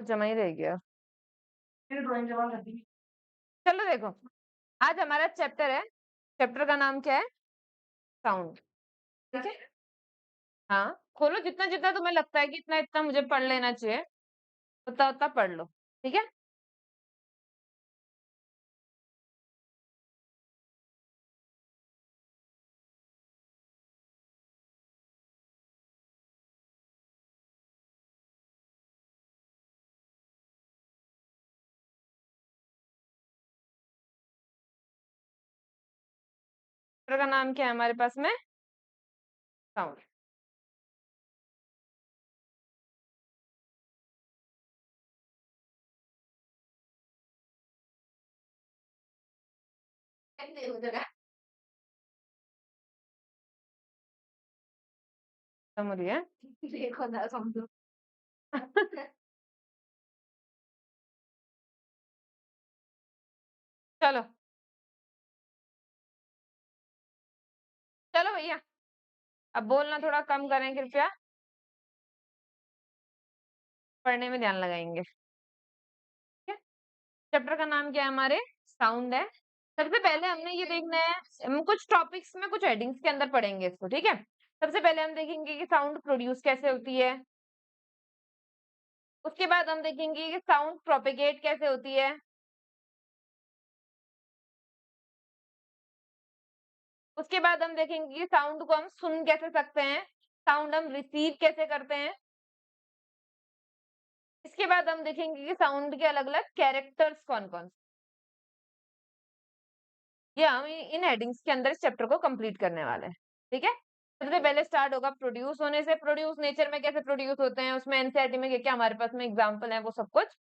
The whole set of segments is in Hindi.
जमा ही रह गया। चलो देखो, आज हमारा चैप्टर है, चैप्टर का नाम क्या है? साउंड। ठीक है? हाँ, खोलो जितना-जितना तुम्हें लगता है कि इतना-इतना मुझे पढ़ लेना चाहिए, उतना-उतना पढ़ लो। ठीक है? चैप्टर का नाम क्या है हमारे पास में? साउंड। समझ रही है? देखो ना समझो। चलो, चलो भैया, अब बोलना थोड़ा कम करें कृपया, पढ़ने में ध्यान लगाएँगे। ठीक है? चैप्टर का नाम क्या है हमारे? साउंड है। सबसे पहले हमने ये देखना है, हम कुछ टॉपिक्स में कुछ हेडिंग्स के अंदर पढ़ेंगे इसको, ठीक है? सबसे पहले हम देखेंगे कि साउंड प्रोड्यूस कैसे होती है। उसके बाद हम देखेंगे कि साउंड प्रोपेगेट कैसे होती है। उसके बाद हम देखेंगे कि साउंड को हम सुन कैसे सकते हैं, साउंड हम रिसीव कैसे करते हैं। इसके बाद हम देखेंगे कि साउंड के अलग-अलग कैरेक्टर्स कौन-कौन से। ये हम इन हेडिंग्स के अंदर इस चैप्टर को कंप्लीट करने वाले हैं, ठीक है? सबसे पहले स्टार्ट होगा प्रोड्यूस होने से, प्रोड्यूस नेचर में कैसे प्रोड्यूस होते हैं, उसमें एनसीईआरटी में क्या-क्या हमारे पास में एग्जांपल है वो सब कुछ।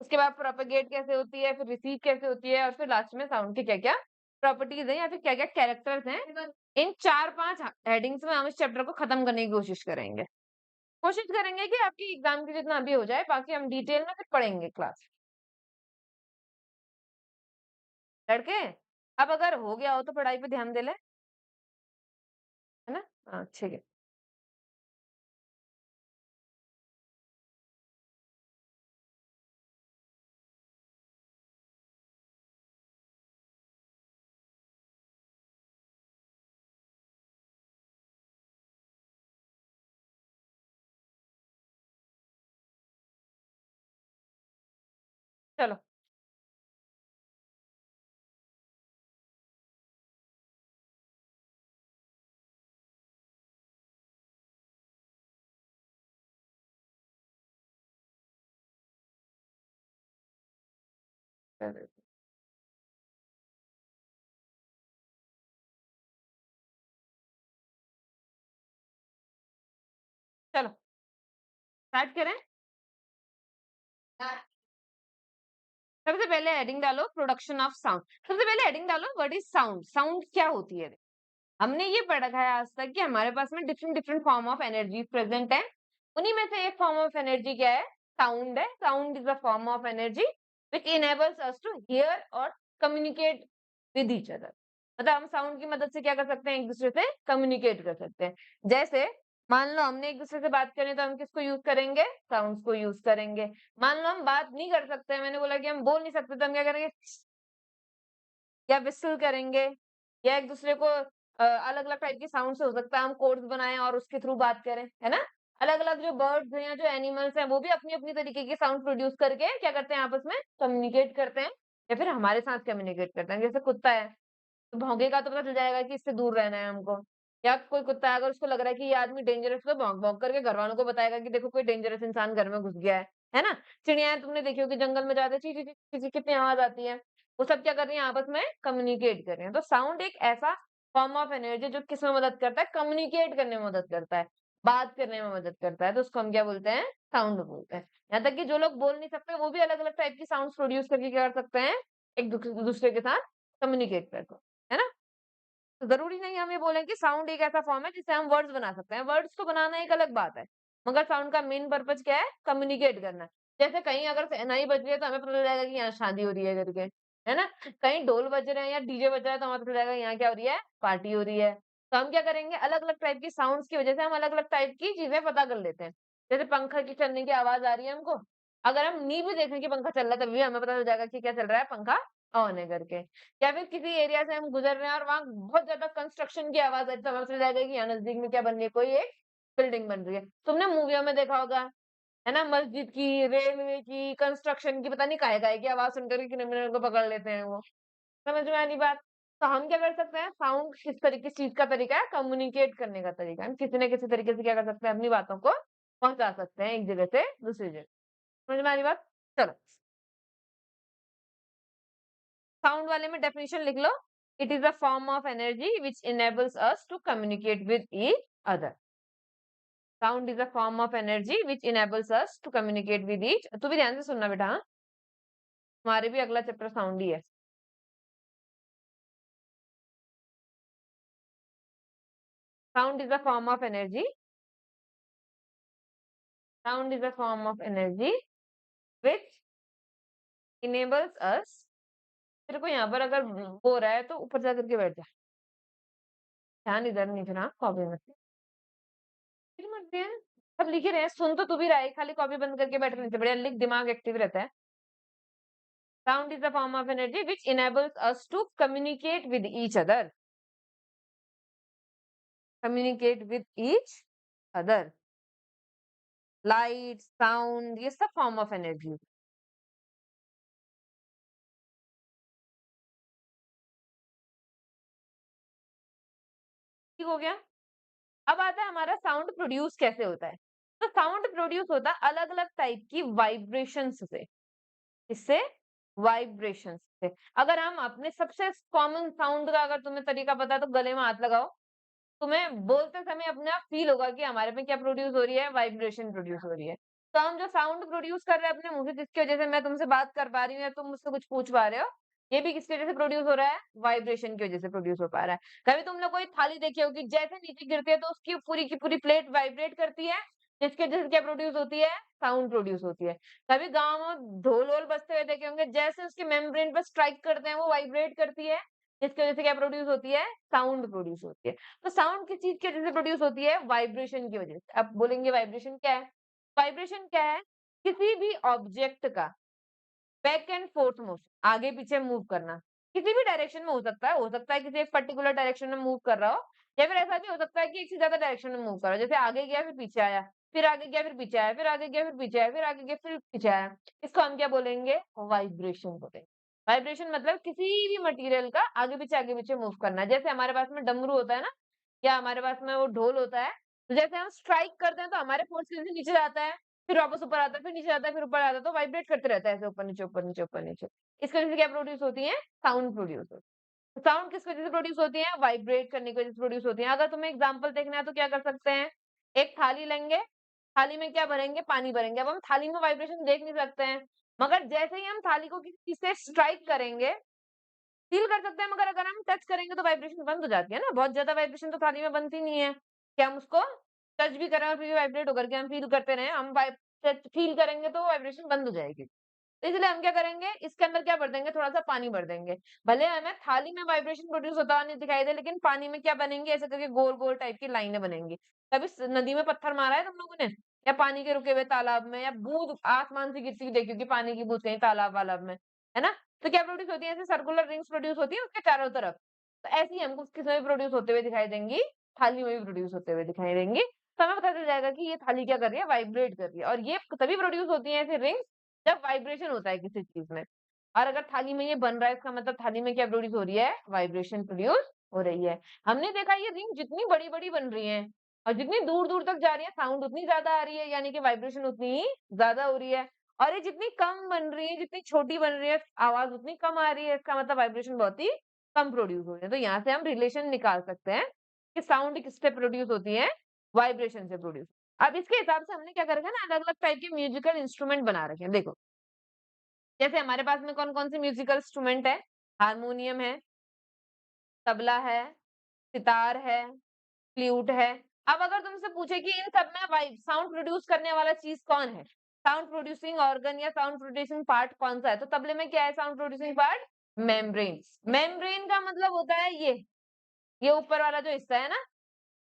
उसके बाद प्रोपेगेट कैसे होती है, फिर रिसीव कैसे होती है और फिर लास्ट में साउंड के क्या-क्या प्रॉपर्टीज हैं या फिर क्या-क्या कैरेक्टर्स हैं। इन 4-5 हेडिंग्स में हम इस चैप्टर को खत्म करने की कोशिश करेंगे। कोशिश करेंगे कि आपकी एग्जाम की जितना अभी हो जाए, बाकी हम डिटेल में फिर पढ़ेंगे क्लास। लड़के, अब अगर हो गया हो तो पढ़ाई पे ध्यान दे लें, है ना? हाँ, ठीक है। चलो, चलो स्टार्ट करें? सबसे पहले हेडिंग डालो प्रोडक्शन ऑफ साउंड। सबसे पहले हेडिंग डालो व्हाट इज साउंड? साउंड क्या होती है? हमने ये पढ़ा है आज तक कि हमारे पास में different different form of energy present है। उन्हीं में से एक फॉर्म ऑफ एनर्जी क्या है? साउंड है। Sound is a form of energy which enables us to hear और कम्युनिकेट विद ईच अदर। मतलब हम साउंड की मदद से क्या कर सकते हैं? एक दूसरे से कम्युनिकेट कर सकते हैं। जैसे मान लो हमने एक दूसरे से बात करनी है तो हम किसको यूज करेंगे? साउंड्स को यूज करेंगे। मान लो हम बात नहीं कर सकते, मैंने बोला कि हम बोल नहीं सकते, तो हम क्या करेंगे? या विस्ल करेंगे, या एक दूसरे को अलग-अलग टाइप के साउंड से हो सकता है हम कोड्स बनाएँ और उसके थ्रू बात करें, है ना? अलग-अलग जो बर्ड्स हैं या जो एनिमल्स हैं वो भी अपनी-अपनी तरीके की साउंड प्रोड्यूस करके क्या करते हैं? आपस में कम्युनिकेट करते हैं या फिर हमारे साथ कम्युनिकेट करते हैं। जैसे कुत्ता है, तो भौंकेगा तो पता चल जाएगा कि इससे दूर रहना है हमको। या कोई कुत्ता है अगर उसको लग रहा है कि ये आदमी डेंजरस है तो भौंक-भौंक करके घरवालों को बताएगा कि देखो कोई डेंजरस इंसान घर में घुस गया है ना? चिड़ियाएँ तुमने देखी होगी जंगल में जाते ची ची ची ची ची कितनी आवाज़ आती है। वो सब क्या कर रही हैं? आपस में कम्युनिकेट कर रही हैं। तो साउंड एक ऐसा फॉर्म ऑफ एनर्जी जो किसमें मदद करता है? कम्युनिकेट करने में मदद करता है, बात करने में मदद करता है। तो उसको हम क्या बोलते हैं? साउंड बोलते हैं। यहाँ तक कि जो लोग बोल नहीं सकते वो भी अलग-अलग टाइप की साउंड्स प्रोड्यूस करके क्या कर सकते हैं? एक दूसरे के साथ कम्युनिकेट कर सकते हैं, है ना? ज़रूरी नहीं हम ये बोलें कि साउंड एक ऐसा फॉर्म है जिससे हम वर्ड्स बना सकते हैं। वर्ड्स को बनाना एक अलग बात है, मगर साउंड का मेन पर्पज़ क्या है? कम्युनिकेट करना। जैसे कहीं अगर शहनाई बज रही है तो हमें पता चल जाएगा कि यहाँ शादी हो रही है करके, है ना? कहीं ढोल बज रहे हैं या डीजे बज रहा है तो हमें पता चल जाएगा यहाँ क्या हो रही है? पार्टी हो रही है। तो हम क्या करेंगे? अलग-अलग टाइप की साउंड्स की वज़ह से हम अलग-अलग टाइप की चीज़ें पता कर लेते हैं। जैसे पंखा की चलने की आवाज़ आ रही है हमको, अगर हम नी भी देखें कि पंखा चल रहा है, तभी भी हमें पता चल जाएगा कि क्या चल रहा है, पंखा ऑन है करके। या फिर किसी एरिया से हम गुजर रहे हैं और वहाँ बहुत ज़्यादा कंस्ट्रक्शन की आवाज़ है, तो हमें पता चल जाएगा कि यहाँ नज़दीक में क्या बन रही है, कोई एक बिल्डिंग बन रही है। तुमने मूवियों में देखा होगा, है ना? मस्जिद की, रेलवे की, कंस्ट्रक्शन की, पता नहीं काहे-काहे की आवाज़ सुनकर के क्रिमिनल को पकड़ लेते हैं वो। समझ में आनी बात? तो हम क्या कर सकते हैं, साउंड किस चीज़ का तरीका है, कम्युनिकेट करने का तरीका है। हम किसी न किसी तरीके से क्या कर सकते हैं, अपनी बातों को पहुँचा सकते हैं एक जगह से दूसरी जगह। समझ में आ रही बात? चलो, साउंड वाले में डेफिनेशन लिख लो। It is a form of energy which enables us to communicate with each other. Sound is a form of energy which enables us to communicate with each, तू भी ध्यान से सुनना बेटा, हाँ? हमारे भी अगला चैप्टर साउंड ही है। Sound is a form of energy, sound is a form of energy which enables अस, तेरे को यहाँ पर अगर हो रहा है तो ऊपर जा करके बैठ जा। ध्यान इधर नहीं फिर, हाँ, कॉपी में। फिर मत दे। सब लिख ही रहे हैं, सुन तो तू भी रहा है, खाली कॉपी बंद करके बैठने से बढ़िया लिख, दिमाग एक्टिव रहता है। Sound is a form of energy which enables us to communicate with each other. Communicate with each other. Light, sound, ये सब form of energy। ठीक हो गया? अब आता है हमारा साउंड प्रोड्यूस कैसे होता है। तो साउंड प्रोड्यूस होता है अलग अलग टाइप की वाइब्रेशंस से। इससे वाइब्रेशंस से। अगर हम अपने सबसे कॉमन साउंड का अगर तुम्हें तरीका पता है तो गले में हाथ लगाओ। तुम्हें बोलते समय अपने आप फील होगा कि हमारे में क्या प्रोड्यूस हो रही है, वाइब्रेशन प्रोड्यूस हो रही है। तो हम जो साउंड प्रोड्यूस कर रहे हैं अपने मुंह से, जिसकी वजह से मैं तुमसे बात कर पा रही हूँ या तुम मुझसे कुछ पूछ पा रहे हो, ये भी किसकी वजह से प्रोड्यूस हो रहा है, वाइब्रेशन की वजह से प्रोड्यूस हो पा रहा है। कभी तुमने कोई थाली देखी होगी, जैसे नीचे गिरती है तो उसकी पूरी की पूरी प्लेट वाइब्रेट करती है, जिसकी वजह से क्या प्रोड्यूस होती है, साउंड प्रोड्यूस होती है। कभी गाँव में ढोल वोल बजते हुए देखे होंगे, जैसे उसके मेम्ब्रेन पर स्ट्राइक करते हैं वो वाइब्रेट करती है, जिसकी वजह से क्या प्रोड्यूस होती है, साउंड प्रोड्यूस होती है। तो साउंड किस चीज की वजह से प्रोड्यूस होती है, वाइब्रेशन की वजह से। अब बोलेंगे वाइब्रेशन क्या है, वाइब्रेशन क्या है, किसी भी ऑब्जेक्ट का बैक एंड फोर्थ मोशन, आगे पीछे मूव करना, किसी भी डायरेक्शन में हो सकता है किसी एक पर्टिकुलर डायरेक्शन में मूव कर रहा हो, या फिर ऐसा भी हो सकता है कि एक से ज्यादा डायरेक्शन में मूव कर रहा हो, जैसे आगे गया फिर पीछे आया, फिर आगे गया फिर पीछे आया, फिर आगे गया फिर पीछे आया, फिर आगे गया फिर पीछे आया। इसको हम क्या बोलेंगे, वाइब्रेशन बोलेंगे। वाइब्रेशन मतलब किसी भी मटेरियल का आगे पीछे मूव करना। जैसे हमारे पास में डमरू होता है ना, या हमारे पास में वो ढोल होता है, तो जैसे हम स्ट्राइक करते हैं तो हमारे फोर्स से नीचे जाता है, फिर वापस ऊपर आता है, फिर नीचे आता है, फिर ऊपर आता है, तो वाइब्रेट करते रहता है ऐसे ऊपर नीचे, ऊपर नीचे, ऊपर नीचे। इसकी वजह से क्या प्रोड्यूस होती है, साउंड प्रोड्यूस होती है। साउंड किस वजह से प्रोड्यूस होती है, वाइब्रेट करने की वजह से प्रोड्यूस होती है। अगर तुम्हें एग्जांपल देखना है तो क्या कर सकते हैं, एक थाली लेंगे, थाली में क्या भरेंगे, पानी भरेंगे। अब हम थाली में वाइब्रेशन देख नहीं सकते हैं, मगर जैसे ही हम थाली को किसी चीज से स्ट्राइक करेंगे, फील कर सकते हैं, मगर अगर हम टच करेंगे तो वाइब्रेशन बंद हो जाती है ना। बहुत ज्यादा वाइब्रेशन तो थाली में बनती नहीं है कि हम उसको टच भी करें और फिर वाइब्रेट होकर के हम फील करते रहे, हम टच फील करेंगे तो वाइब्रेशन बंद हो जाएगी। तो इसलिए हम क्या करेंगे, इसके अंदर क्या भर देंगे, थोड़ा सा पानी भर देंगे। भले हमें थाली में वाइब्रेशन प्रोड्यूस होता हुआ नहीं दिखाई दे, लेकिन पानी में क्या बनेंगे, ऐसे करके गोल गोल टाइप की लाइनें बनेंगी। कभी नदी में पत्थर मारा है तुम लोगों ने, या पानी के रुके हुए तालाब में, या बूंद आसमान से गिरती हुई देखी होगी पानी की बूंद कहीं तालाब वालाब में, है ना? तो क्या प्रोड्यूस होती है, ऐसे सर्कुलर रिंग्स प्रोड्यूस होती है उसके चारों तरफ। तो ऐसे ही हमको किसमें भी प्रोड्यूस होते हुए दिखाई देंगी, थाली में भी प्रोड्यूस होते हुए दिखाई देंगी। तो हमें पता चल जाएगा कि ये थाली क्या कर रही है, वाइब्रेट कर रही है। और ये तभी प्रोड्यूस होती है ऐसे रिंग्स, जब वाइब्रेशन होता है किसी चीज में। और अगर थाली में ये बन रहा है, इसका मतलब थाली में क्या प्रोड्यूस हो रही है, वाइब्रेशन प्रोड्यूस हो रही है। हमने देखा ये रिंग जितनी बड़ी बड़ी बन रही है और जितनी दूर दूर तक जा रही है, साउंड उतनी ज्यादा आ रही है, यानी कि वाइब्रेशन उतनी ही ज्यादा हो रही है। और ये जितनी कम बन रही है, जितनी छोटी बन रही है, आवाज उतनी कम आ रही है, इसका मतलब वाइब्रेशन बहुत ही कम प्रोड्यूस हो रही है। तो यहाँ से हम रिलेशन निकाल सकते हैं कि साउंड किससे प्रोड्यूस होती है, वाइब्रेशन से प्रोड्यूस। अब इसके हिसाब से हमने क्या कर रखा है ना, अलग अलग टाइप के म्यूजिकल इंस्ट्रूमेंट बना रखे हैं। देखो, जैसे हमारे पास में कौन कौन से म्यूजिकल इंस्ट्रूमेंट है, हारमोनियम है, तबला है, सितार है, फ्लूट है। अब अगर तुमसे पूछे कि इन सब में वाइब साउंड प्रोड्यूस करने वाला चीज कौन है, साउंड प्रोड्यूसिंग ऑर्गन या साउंड प्रोड्यूसिंग पार्ट कौन सा है, तो तबले में क्या है sound producing part, membrane. Membrane का मतलब होता है ये ऊपर वाला जो हिस्सा है ना,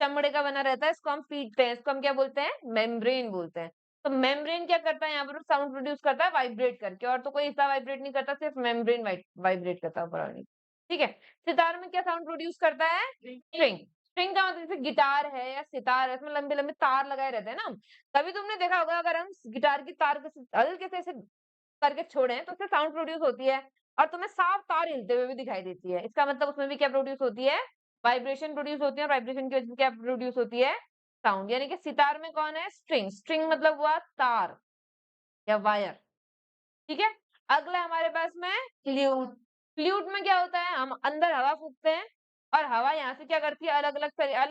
चमड़े का बना रहता है, इसको हम पीटते हैं, इसको हम क्या बोलते हैं, मेम्ब्रेन बोलते हैं। तो मेम्ब्रेन क्या करता है यहाँ पर साउंड प्रोड्यूस करता है वाइब्रेट करके, और तो कोई हिस्सा वाइब्रेट नहीं करता, सिर्फ मेम्ब्रेन वाइब्रेट करता है ऊपर वाली। ठीक है। सितार में क्या साउंड प्रोड्यूस करता है? स्ट्रिंग। स्ट्रिंग का मतलब जैसे गिटार है या सितार है, इसमें लंबे लंबे तार लगाए रहते हैं ना। तभी तुमने देखा होगा अगर हम गिटार की तार को हल्के से ऐसे करके छोड़े तो उससे साउंड प्रोड्यूस होती है, और तुम्हें साफ तार हिलते हुए भी दिखाई देती है। इसका मतलब उसमें भी क्या प्रोड्यूस होती है? वाइब्रेशन प्रोड्यूस होती है, और वाइब्रेशन की वजह से क्या प्रोड्यूस होती है? साउंड। यानी कि सितार में कौन है? स्ट्रिंग। स्ट्रिंग मतलब हुआ तार या वायर। ठीक है। अगला हमारे पास में फ्लूट। फ्लूट में क्या होता है? हम अंदर हवा फूकते हैं, और हवा यहाँ से क्या करती है? अलग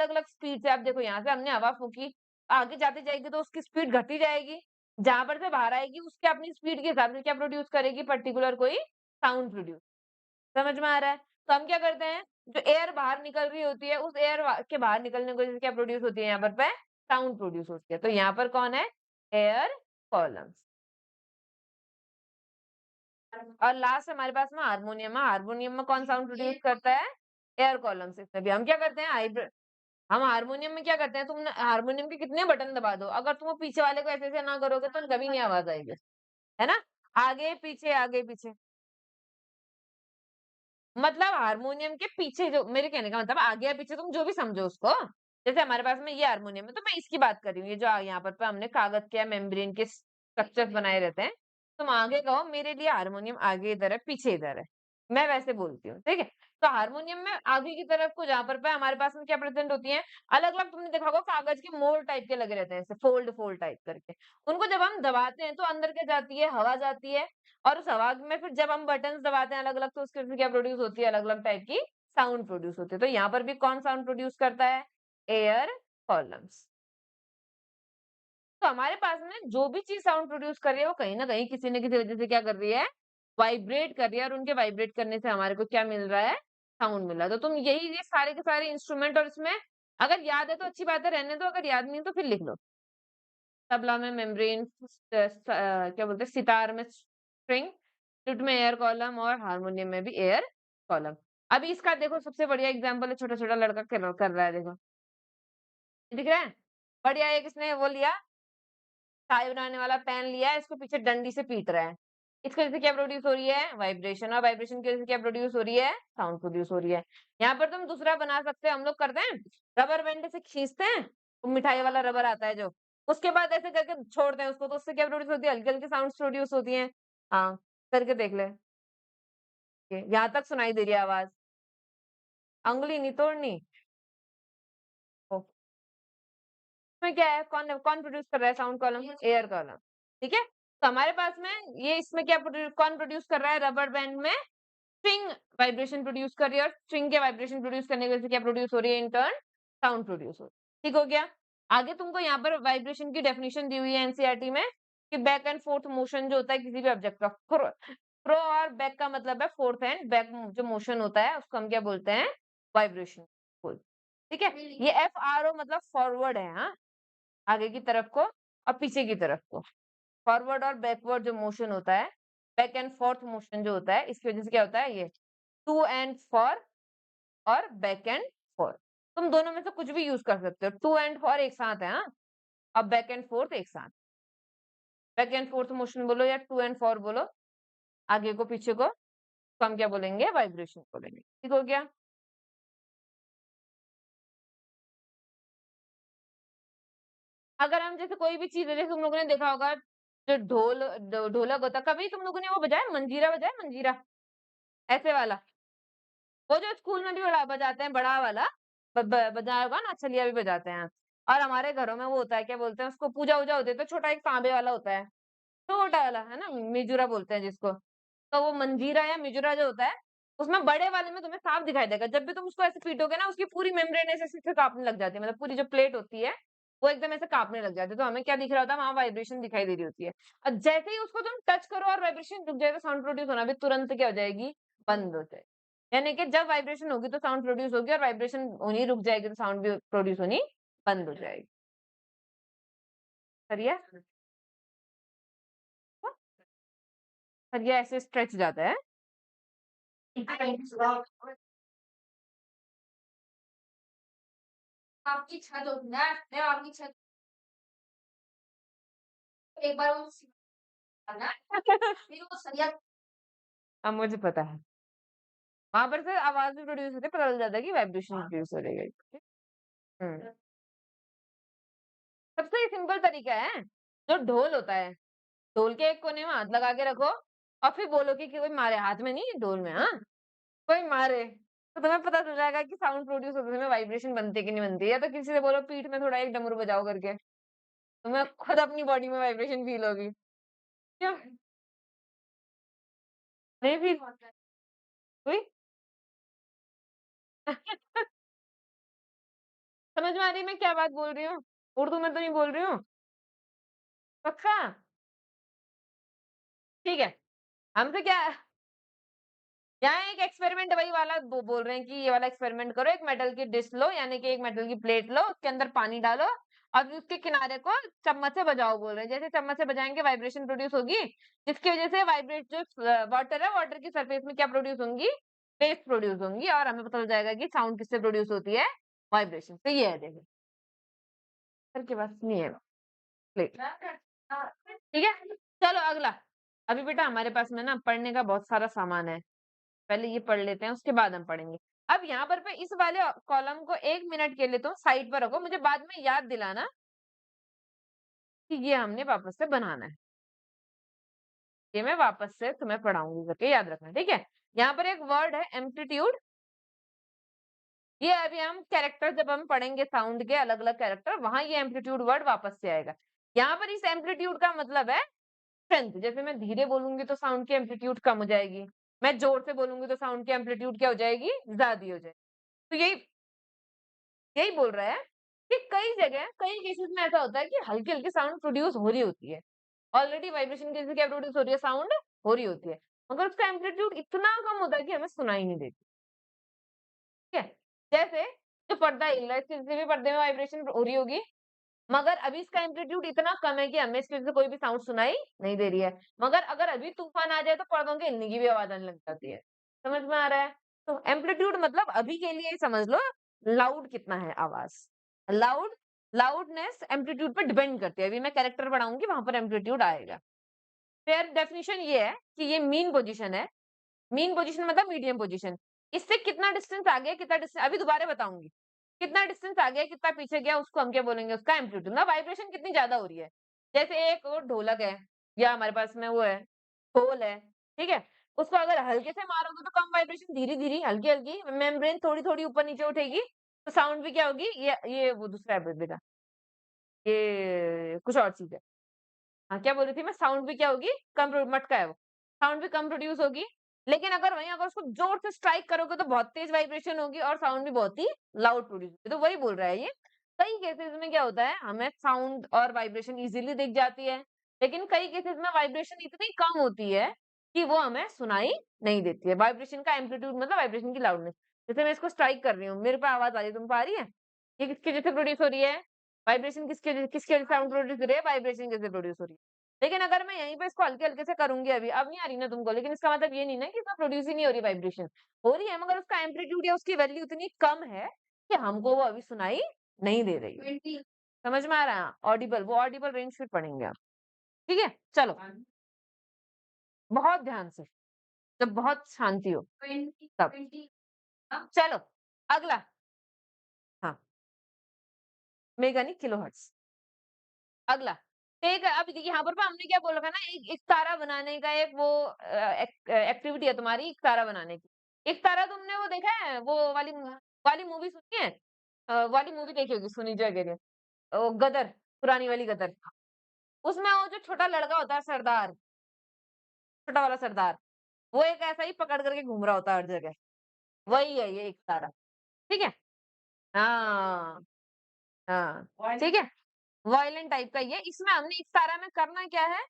अलग स्पीड से। आप देखो यहाँ से हमने हवा फूकी, आगे जाती जाएगी तो उसकी स्पीड घटती जाएगी, जहां पर से बाहर आएगी उसके अपनी स्पीड के हिसाब से क्या प्रोड्यूस करेगी? पर्टिकुलर कोई साउंड प्रोड्यूस। समझ में आ रहा है? तो हम क्या करते हैं, जो एयर बाहर निकल रही होती है, उस एयर के बाहर निकलने की वजह से क्या प्रोड्यूस होती है? यहाँ पर पे साउंड प्रोड्यूस होती है। तो यहाँ पर कौन है? Air columns. और लास्ट हमारे पास में हारमोनियम है। हारमोनियम में कौन साउंड प्रोड्यूस करता है? Air columns. इसमें भी हम क्या करते हैं? हम हारमोनियम में क्या करते हैं, तुम हारमोनियम के कितने बटन दबा दो, अगर तुम वो पीछे वाले को ऐसे ऐसे ना करोगे तो कभी नहीं आवाज आएगी, है ना? आगे पीछे। मतलब हारमोनियम के पीछे, जो मेरे कहने का मतलब आगे या पीछे तुम जो भी समझो उसको। जैसे हमारे पास में ये हारमोनियम है तो मैं इसकी बात कर रही हूँ, ये जो यहाँ पर हमने कागज के या मेम्ब्रेन के स्ट्रक्चर्स बनाए रहते हैं। तुम आगे कहो मेरे लिए हारमोनियम आगे इधर है पीछे इधर है, मैं वैसे बोलती हूँ। ठीक है। तो हारमोनियम में आगे की तरफ को जहाँ पर हमारे पास में क्या प्रेजेंट होती है? अलग अलग, तुमने देखा होगा कागज के मोड़ टाइप के लगे रहते हैं, ऐसे फोल्ड फोल्ड टाइप करके। उनको जब हम दबाते हैं तो अंदर क्या जाती है? हवा जाती है, और उस आवाज में फिर जब हम बटन्स दबाते हैं अलग-अलग तो उसके फिर क्या प्रोड्यूस होती है? अलग-अलग टाइप की साउंड प्रोड्यूस होती है। तो यहाँ पर भी कौन साउंड प्रोड्यूस करता है? Air columns. तो हमारे पास में जो भी चीज़ साउंड प्रोड्यूस कर रही है वो कहीं न कहीं किसी न किसी वजह से क्या कर रही है? वाइब्रेट कर रही है, और उनके वाइब्रेट करने से हमारे को क्या मिल रहा है? साउंड मिल रहा है। तो तुम यही ये सारे के सारे इंस्ट्रूमेंट, और इसमें अगर याद है तो अच्छी बात है, रहने दो, अगर याद नहीं है तो फिर लिख लो। तबला में मेम्ब्रेन, क्या बोलते हैं, सितार में स्ट्रिंग, फ्लूट में एयर कॉलम, और हारमोनियम में भी एयर कॉलम। अभी इसका देखो सबसे बढ़िया एग्जांपल है, छोटा-छोटा लड़का कर रहा है देखो। दिख रहा है? बढ़िया, एक इसने वो लिया, चाय बनाने वाला पैन लिया है, इसको पीछे डंडी से पीट रहा है। इसकी वजह से क्या प्रोड्यूस हो रही है? वाइब्रेशन, और वाइब्रेशन की वजह से क्या प्रोड्यूस हो रही है? साउंड प्रोड्यूस हो रही है। यहाँ पर तुम दूसरा बना सकते हो, हम लोग करते हैं, रबर बैंड से खींचते हैं, वो मिठाई वाला रबर आता है जो, उसके बाद ऐसे करके छोड़ते हैं उसको, तो उससे क्या प्रोड्यूस होती है? हल्की-हल्की साउंड्स प्रोड्यूस होती हैं। हाँ, करके देख ले। यहाँ तक सुनाई दे रही है आवाज, अंगुली नहीं तोड़नी। इसमें क्या है? कौन कौन प्रोड्यूस कर रहा है साउंड कॉलम? Air column. ठीक है। तो हमारे पास में ये, इसमें क्या कौन प्रोड्यूस कर रहा है? रबर बैंड में स्ट्रिंग वाइब्रेशन प्रोड्यूस कर रही है, और स्ट्रिंग के वाइब्रेशन प्रोड्यूस करने की वजह से क्या प्रोड्यूस हो रही है? इन टर्न साउंड प्रोड्यूस हो रही है। ठीक हो गया। आगे तुमको यहाँ पर वाइब्रेशन की डेफिनेशन दी हुई है एनसीईआरटी में, कि बैक एंड फोर्थ मोशन जो होता है किसी भी ऑब्जेक्ट का, प्रो और बैक का मतलब है फोर्थ एंड बैक, जो मोशन होता है उसको हम क्या बोलते हैं? वाइब्रेशन बोलते हैं। ठीक है। ये एफ आर ओ मतलब फॉरवर्ड है, हाँ, आगे की तरफ को और पीछे की तरफ को। फॉरवर्ड और बैकवर्ड जो मोशन होता है, बैक एंड फोर्थ मोशन जो होता है, इसकी वजह से क्या होता है? ये टू एंड फॉर और बैक एंड फोर। तुम दोनों में से कुछ भी यूज कर सकते हो, टू एंड फोर एक साथ है, हाँ, और बैक एंड फोर्थ एक साथ। बैक एंड फोर्थ मोशन बोलो या टू एंड फोर बोलो, आगे को पीछे को, तो हम क्या बोलेंगे? वाइब्रेशन बोलेंगे। ठीक हो गया। अगर हम जैसे कोई भी चीज है, जैसे तुम लोगों ने देखा होगा जो ढोलक होता है, कभी तुम लोगों ने वो बजाया, मंजीरा बजाया, मंजीरा ऐसे वाला, वो जो स्कूल में भी बजाते हैं बड़ा वाला, बजाया होगा ना, छलिया भी बजाते हैं। और हमारे घरों में वो होता है, क्या बोलते हैं उसको, पूजा वूजा होती है तो छोटा एक तांबे वाला होता है, छोटा वाला, है ना, मिजुरा बोलते हैं जिसको। तो वो मंजीरा या मिजुरा जो होता है, उसमें बड़े वाले में तुम्हें साफ दिखाई देगा, जब भी तुम उसको ऐसे पीटोगे ना, उसकी पूरी मेम्ब्रेन ऐसे ऐसे कांपने लग जाती है, मतलब पूरी जो प्लेट होती है वो एकदम ऐसे कांपने लग जाती है। तो हमें क्या दिख रहा होता है? वहां वाइब्रेशन दिखाई दे रही होती है। और जैसे ही उसको तुम टच करो और वाइब्रेशन रुक जाएगा, साउंड प्रोड्यूस होना भी तुरंत क्या हो जाएगी? बंद हो जाएगी। यानी कि जब वाइब्रेशन होगी तो साउंड प्रोड्यूस होगी, और वाइब्रेशन होनी रुक जाएगी तो साउंड भी प्रोड्यूस होनी बंद हो जाएगी। सही है। सर ये ऐसे स्ट्रेच जाता है। आपकी छत होगी ना, आपकी छत एक बार वो करना फिर वो सरिया अब मुझे पता है। वहाँ पर से आवाज़ भी प्रोड्यूस होती है, पता चल जाता है कि वाइब्रेशन प्रोड्यूस हो रही है। हुँ। सबसे सिंपल तरीका है, जो ढोल होता है, ढोल के एक कोने में हाथ लगा के रखो और फिर बोलो कि कोई मारे, हाथ में नहीं ढोल में, हाँ? कोई मारे, तो तुम्हें पता चल जाएगा कि साउंड प्रोड्यूस होते समय वाइब्रेशन बनती है कि नहीं बनती है। या तो किसी से बोलो पीठ में थोड़ा एक डमरू बजाओ करके, तुम्हें खुद अपनी बॉडी में वाइब्रेशन फील होगी। क्यों? नहीं फील हुई? समझ में आ रही है मैं क्या बात बोल रही हूँ? उर्दू में तो नहीं बोल रही हूँ? पक्का? ठीक है, हमसे क्या यहाँ एक एक्सपेरिमेंट वही वाला बोल रहे हैं कि ये वाला एक्सपेरिमेंट करो, एक मेटल की डिश लो यानी कि एक मेटल की प्लेट लो, उसके अंदर पानी डालो और उसके किनारे को चम्मच से बजाओ बोल रहे हैं। जैसे चम्मच से बजाएंगे वाइब्रेशन प्रोड्यूस होगी, जिसकी वजह से वाइब्रेट जो वाटर है, वाटर की सरफेस में क्या प्रोड्यूस होंगी? वेव प्रोड्यूस होंगी और हमें पता चल जाएगा कि साउंड किससे प्रोड्यूस होती है? वाइब्रेशन से। ये है देखो, सर के पास नहीं है प्लेट। ठीक है, चलो अगला। अभी बेटा हमारे पास में ना पढ़ने का बहुत सारा सामान है, पहले ये पढ़ लेते हैं उसके बाद हम पढ़ेंगे। अब यहाँ पर मैं इस वाले कॉलम को 1 मिनट के लिए तो साइड पर रखो, मुझे बाद में याद दिलाना कि ये हमने वापस से बनाना है। ये मैं वापस से तुम्हें पढ़ाऊंगी करके याद रखना, ठीक है? यहाँ पर एक वर्ड है एम्पलीट्यूड। ये अभी हम कैरेक्टर जब हम पढ़ेंगे साउंड के अलग-अलग कैरेक्टर, वहां ये एम्पलीट्यूड वर्ड वापस से आएगा। यहाँ पर इस एम्पलीट्यूड का मतलब है स्ट्रेंथ। जैसे मैं धीरे बोलूंगी तो साउंड की एम्पलीट्यूड कम हो जाएगी, मैं जोर से बोलूंगी तो साउंड की एम्पलीट्यूड क्या हो जाएगी? ज्यादा हो जाएगी। तो यही यही बोल रहा है कि कई जगह कई केसेस में ऐसा होता है कि हल्की-हल्की साउंड प्रोड्यूस हो रही होती है। ऑलरेडी वाइब्रेशन की वजह से क्या प्रोड्यूस हो रही है? साउंड हो रही होती है। मगर उसका एम्पलीट्यूड इतना कम होता है कि हमें सुनाई नहीं देती। ठीक है? जैसे जो पर्दा हिल रहा है, इसकी वजह से भी पर्दे में वाइब्रेशन हो रही होगी। मगर अभी इसका एम्पलीट्यूड इतना कम है कि हमें इसकी वजह से कोई भी साउंड सुनाई नहीं दे रही है। मगर अगर अभी तूफान आ जाए तो पर्दों के हिलने की भी आवाज आने लग जाती है। समझ में आ रहा है? तो एम्पलीट्यूड मतलब अभी के लिए ही समझ लो लाउड कितना है आवाज। लाउड लाउडनेस एम्पलीट्यूड पे डिपेंड करती है। अभी मैं कैरेक्टर पढ़ाऊंगी वहां पर एम्पलीट्यूड आएगा। फिर डेफिनेशन ये है कि ये मीन पोजीशन है। मीन पोजीशन मतलब मीडियम पोजीशन। इससे कितना डिस्टेंस आ गया, कितना डिस्टेंस अभी दोबारा बताऊंगी। कितना डिस्टेंस आ गया, कितना पीछे गया, उसको हम क्या बोलेंगे? उसका एम्पलीट्यूड ना वाइब्रेशन कितनी ज्यादा हो रही है। जैसे एक वो ढोलक है या हमारे पास में वो है ढोल है, ठीक है? उसको अगर हल्के से मारोगे तो कम वाइब्रेशन, धीरे-धीरे हल्की-हल्की मेम्ब्रेन थोड़ी-थोड़ी ऊपर-नीचे उठेगी, तो साउंड भी क्या होगी? ये वो दूसरा है बेटा, ये कुछ और चीज़ है। हाँ, क्या बोल रही थी मैं? साउंड भी क्या होगी? कम मटका है वो। साउंड भी कम प्रोड्यूस होगी। लेकिन अगर वहीं अगर उसको जोर से स्ट्राइक करोगे तो बहुत तेज वाइब्रेशन होगी और साउंड भी बहुत ही लाउड प्रोड्यूस होगी। तो वही बोल रहा है ये। कई केसेस में क्या होता है, हमें साउंड और वाइब्रेशन इजीली दिख जाती है, लेकिन कई केसेस में वाइब्रेशन इतनी कम होती है कि वो हमें सुनाई नहीं देती है। वाइब्रेशन का एम्पलीट्यूड मतलब वाइब्रेशन की लाउडनेस। जैसे मैं इसको स्ट्राइक कर रही हूँ, मेरे पे आवाज आ रही है, तुम पे आ रही है? ये किसकी वजह से प्रोड्यूस हो रही है? वाइब्रेशन किसके वजह से साउंड प्रोड्यूस हो रही है? वाइब्रेशन की वजह से प्रोड्यूस हो रही है। लेकिन अगर मैं यहीं पे इसको हल्के-हल्के से करूँगी अभी, अब नहीं आ रही ना तुमको, लेकिन इसका मतलब ये नहीं ना कि इसमें प्रोड्यूस ही नहीं हो रही वाइब्रेशन। हो रही है मगर उसका एम्पलीट्यूड या उसकी वैल्यू इतनी कम है कि हमको वो अभी सुनाई नहीं दे रही है। 20 समझ में आ रहा है? ऑडिबल, वो ऑडिबल रेंज फिर पढ़ेंगे आप। ठीक है? चलो, बहुत ध्यान से, जब बहुत शांति हो 20 तब। 20 चलो, अगला। हाँ, मेगा नहीं किलोहर्ट्ज़। अगला, एक अभी देखिए यहाँ पर हमने क्या बोल रखा है ना, एक एक तारा बनाने का एक वो एक्टिविटी है तुम्हारी, एक तारा बनाने की। एक तारा तुमने वो देखा है, वो वाली मूवी सुनी है? वाली मूवी देखी होगी, सुनी जो अगेन वो गदर, पुरानी वाली गदर। उसमें वो जो छोटा लड़का होता है सरदार, छोटा वाला सरदार, वो एक ऐसा ही पकड़ करके घूम रहा होता है हर जगह। वही है ये एक तारा, ठीक है? हाँ, हाँ, ठीक है? वायलेंट टाइप का ये, इसमें हमने इस तारा में करना क्या है?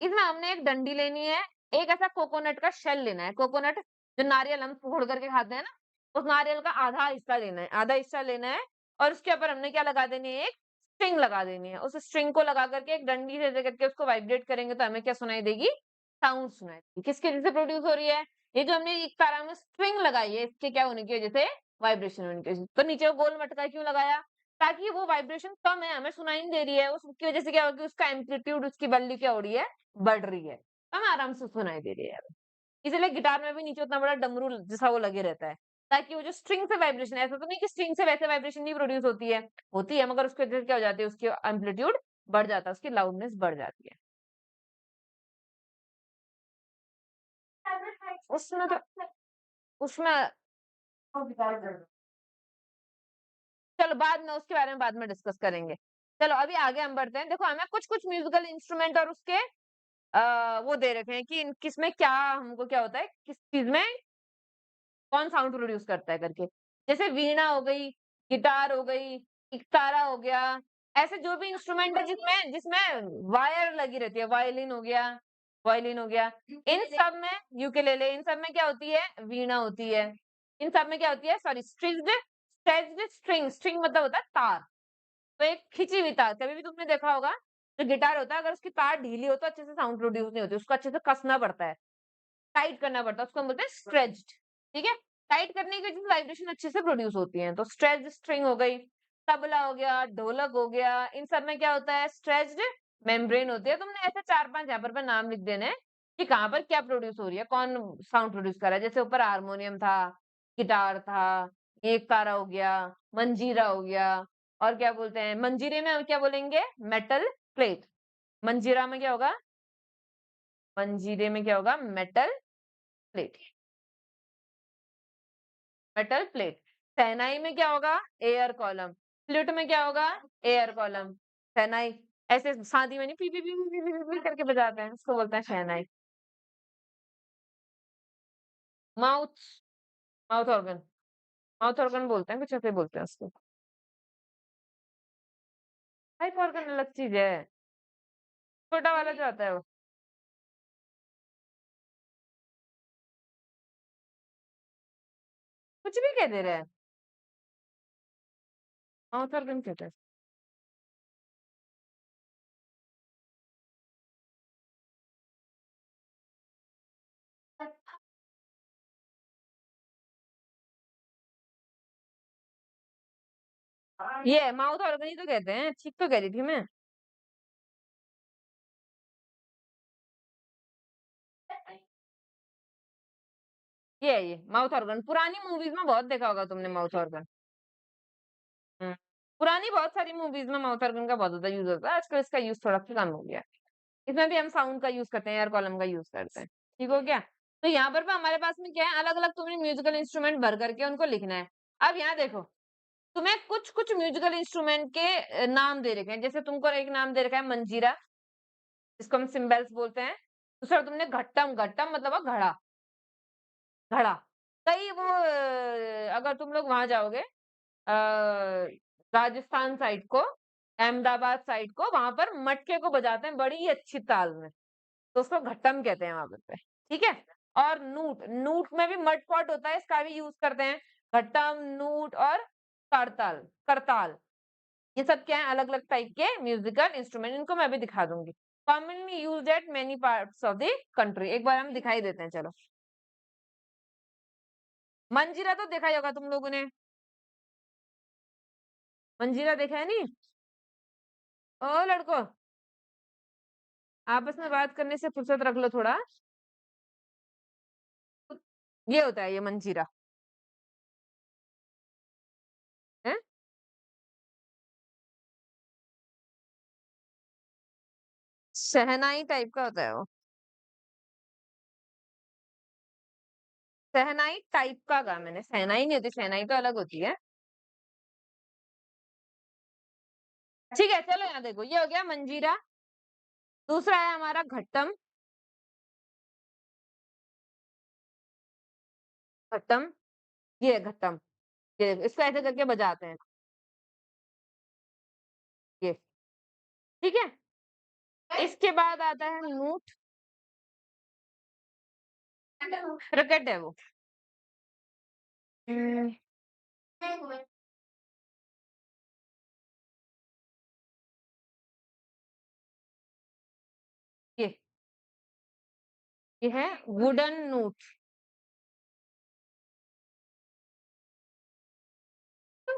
इसमें हमने एक डंडी लेनी है, एक ऐसा कोकोनट का शेल लेना है, कोकोनट जो नारियल हम फोड़ करके खाते हैं ना, उस नारियल का आधा हिस्सा लेना है, आधा हिस्सा लेना है और उसके ऊपर हमने क्या लगा देनी है? एक स्ट्रिंग लगा देनी है। उस स्ट्रिंग को लगा करके एक डंडी से ऐसे करके उसको वाइब्रेट करेंगे तो हमें क्या सुनाई देगी? साउंड सुनाई देगी। किसकी वजह से प्रोड्यूस हो रही है? ये जो हमने एक तारा में स्ट्रिंग लगाई है, इसके क्या होने की वजह से? वाइब्रेशन होने की वजह से। तो नीचे वो गोल मटका क्यों लगाया? ताकि वो वाइब्रेशन कम है, हमें सुनाई नहीं दे रही है, उसकी वजह से क्या होगा कि उसका एम्पलीट्यूड, उसकी वैल्यू क्या हो रही है, बढ़ रही है, हमें आराम से सुनाई दे रही है। इसीलिए गिटार में भी नीचे उतना बड़ा डमरू जैसा वो लगे रहता है, ताकि वो जो स्ट्रिंग से वाइब्रेशन, ऐसा तो नहीं कि स्ट्रिंग से वैसे वाइब्रेशन नहीं प्रोड्यूस होती है, मगर उसकी वजह से क्या हो जाती है, उसकी एम्पलीट्यूड बढ़ जाता है, उसकी लाउडनेस बढ़ जाती है। उसमें तो उसमें चलो बाद में उसके बारे में बाद में डिस्कस करेंगे। चलो अभी आगे हम बढ़ते हैं। देखो हमें कुछ-कुछ म्यूजिकल इंस्ट्रूमेंट और उसके वो दे रखे हैं कि किसमें क्या हमको क्या होता है, किस चीज़ में कौन साउंड प्रोड्यूस करता है करके। जैसे वीणा हो गई, गिटार हो गई, इकतारा हो गया, ऐसे जो भी इंस्ट्रूमेंट है जिसमें जिसमें वायर लगी रहती है, वायलिन हो गया, इन सब में यूकेलेले, इन सब में क्या होती है, वीणा होती है। इन सब में क्या होती है, sorry stringed stretched string, string मतलब होता है तार। तो एक खिंची हुई तार, कभी भी तुमने देखा होगा, जो गिटार होता है अगर उसकी तार ढीली हो तो अच्छे से साउंड प्रोड्यूस नहीं होती, उसको अच्छे से कसना पड़ता है, टाइट करना पड़ता है, उसको हम बोलते हैं स्ट्रेच्ड, ठीक है? टाइट करने की वजह से वाइब्रेशन अच्छे से प्रोड्यूस होती है। तो स्ट्रेच्ड स्ट्रिंग हो गई, तबला हो गया, ढोलक हो गया, इन सब में क्या होता है, स्ट्रेच्ड मेम्ब्रेन होती है। तुमने ऐसे 4-5 यहाँ पर नाम लिख देने हैं कि कहाँ पर क्या प्रोड्यूस हो रही है, कौन साउंड प्रोड्यूस कर रहा है। जैसे ऊपर हारमोनियम था, गिटार था, एक तारा हो गया, मंजीरा हो गया, और क्या बोलते हैं, मंजीरे में हम क्या बोलेंगे, मेटल प्लेट। मंजीरा में क्या होगा, मंजीरे में क्या होगा, मेटल प्लेट, मेटल प्लेट। शहनाई में क्या होगा, एयर कॉलम। फ्लूट में क्या होगा, एयर कॉलम। शहनाई ऐसे शादी में नहीं पी पी पी पी पी पी पी करके बजाते हैं, उसको बोलते हैं शहनाई। Mouth, mouth organ, mouth organ बोलते हैं, कुछ ऐसे बोलते हैं उसको। पाइप ऑर्गन अलग चीज है, छोटा वाला जो आता है वो। कुछ भी कह दे रहे हैं, माउथ ऑर्गन कहते हैं। ये माउथ ऑर्गन ही तो कहते हैं, ठीक तो कह रही थी मैं। ये है, ये माउथ ऑर्गन पुरानी मूवीज में बहुत देखा होगा तुमने माउथ ऑर्गन। हम्म, पुरानी बहुत सारी मूवीज में माउथ ऑर्गन का बहुत ज्यादा यूज होता है, आजकल इसका यूज थोड़ा सा कम हो गया है। इसमें भी हम साउंड का यूज करते हैं, एयर कॉलम का यूज करते हैं, ठीक हो गया। तो यहाँ पर भी हमारे पास में क्या है, अलग अलग तुमने म्यूजिकल इंस्ट्रूमेंट भर करके उनको लिखना है। अब यहाँ देखो, तुम्हें कुछ कुछ म्यूजिकल इंस्ट्रूमेंट के नाम दे रखे हैं। जैसे तुमको एक नाम दे रखा है मंजीरा, जिसको हम सिम्बल्स बोलते हैं। दूसरा तुमने घट्टम, घट्टम मतलब है घड़ा, घड़ा। कई वो अगर तुम लोग वहां जाओगे, राजस्थान साइड को, अहमदाबाद साइड को, वहां पर मटके को बजाते हैं बड़ी ही अच्छी ताल में, तो उसको घट्टम कहते हैं वहां पे, ठीक है। और नूट, नूट में भी मड पॉट होता है, इसका भी यूज करते हैं। घट्टम, नूट और करताल, करताल, ये सब क्या है, अलग अलग टाइप के म्यूजिकल इंस्ट्रूमेंट, इनको मैं भी दिखा दूंगी। Commonly used eight many parts of the country, एक बार हम दिखाई देते हैं, चलो। मंजीरा तो देखा ही होगा तुम लोगों ने, मंजीरा देखा है नहीं। ओ लड़को, आपस में बात करने से फुर्सत रख लो थोड़ा। ये होता है ये मंजीरा है, शहनाई टाइप का होता है वो, शहनाई टाइप का कहा मैंने, शहनाई नहीं होती, शहनाई तो अलग होती है। ठीक है, चलो यहाँ देखो, ये हो गया मंजीरा। दूसरा है हमारा घट्टम, घट्टम, ये है घट्टम, ये देखो, इसको ऐसे करके बजाते हैं, ये, ठीक है। इसके बाद आता है नूट, रकेट है वो। हम्म, ये है वुडन नूट।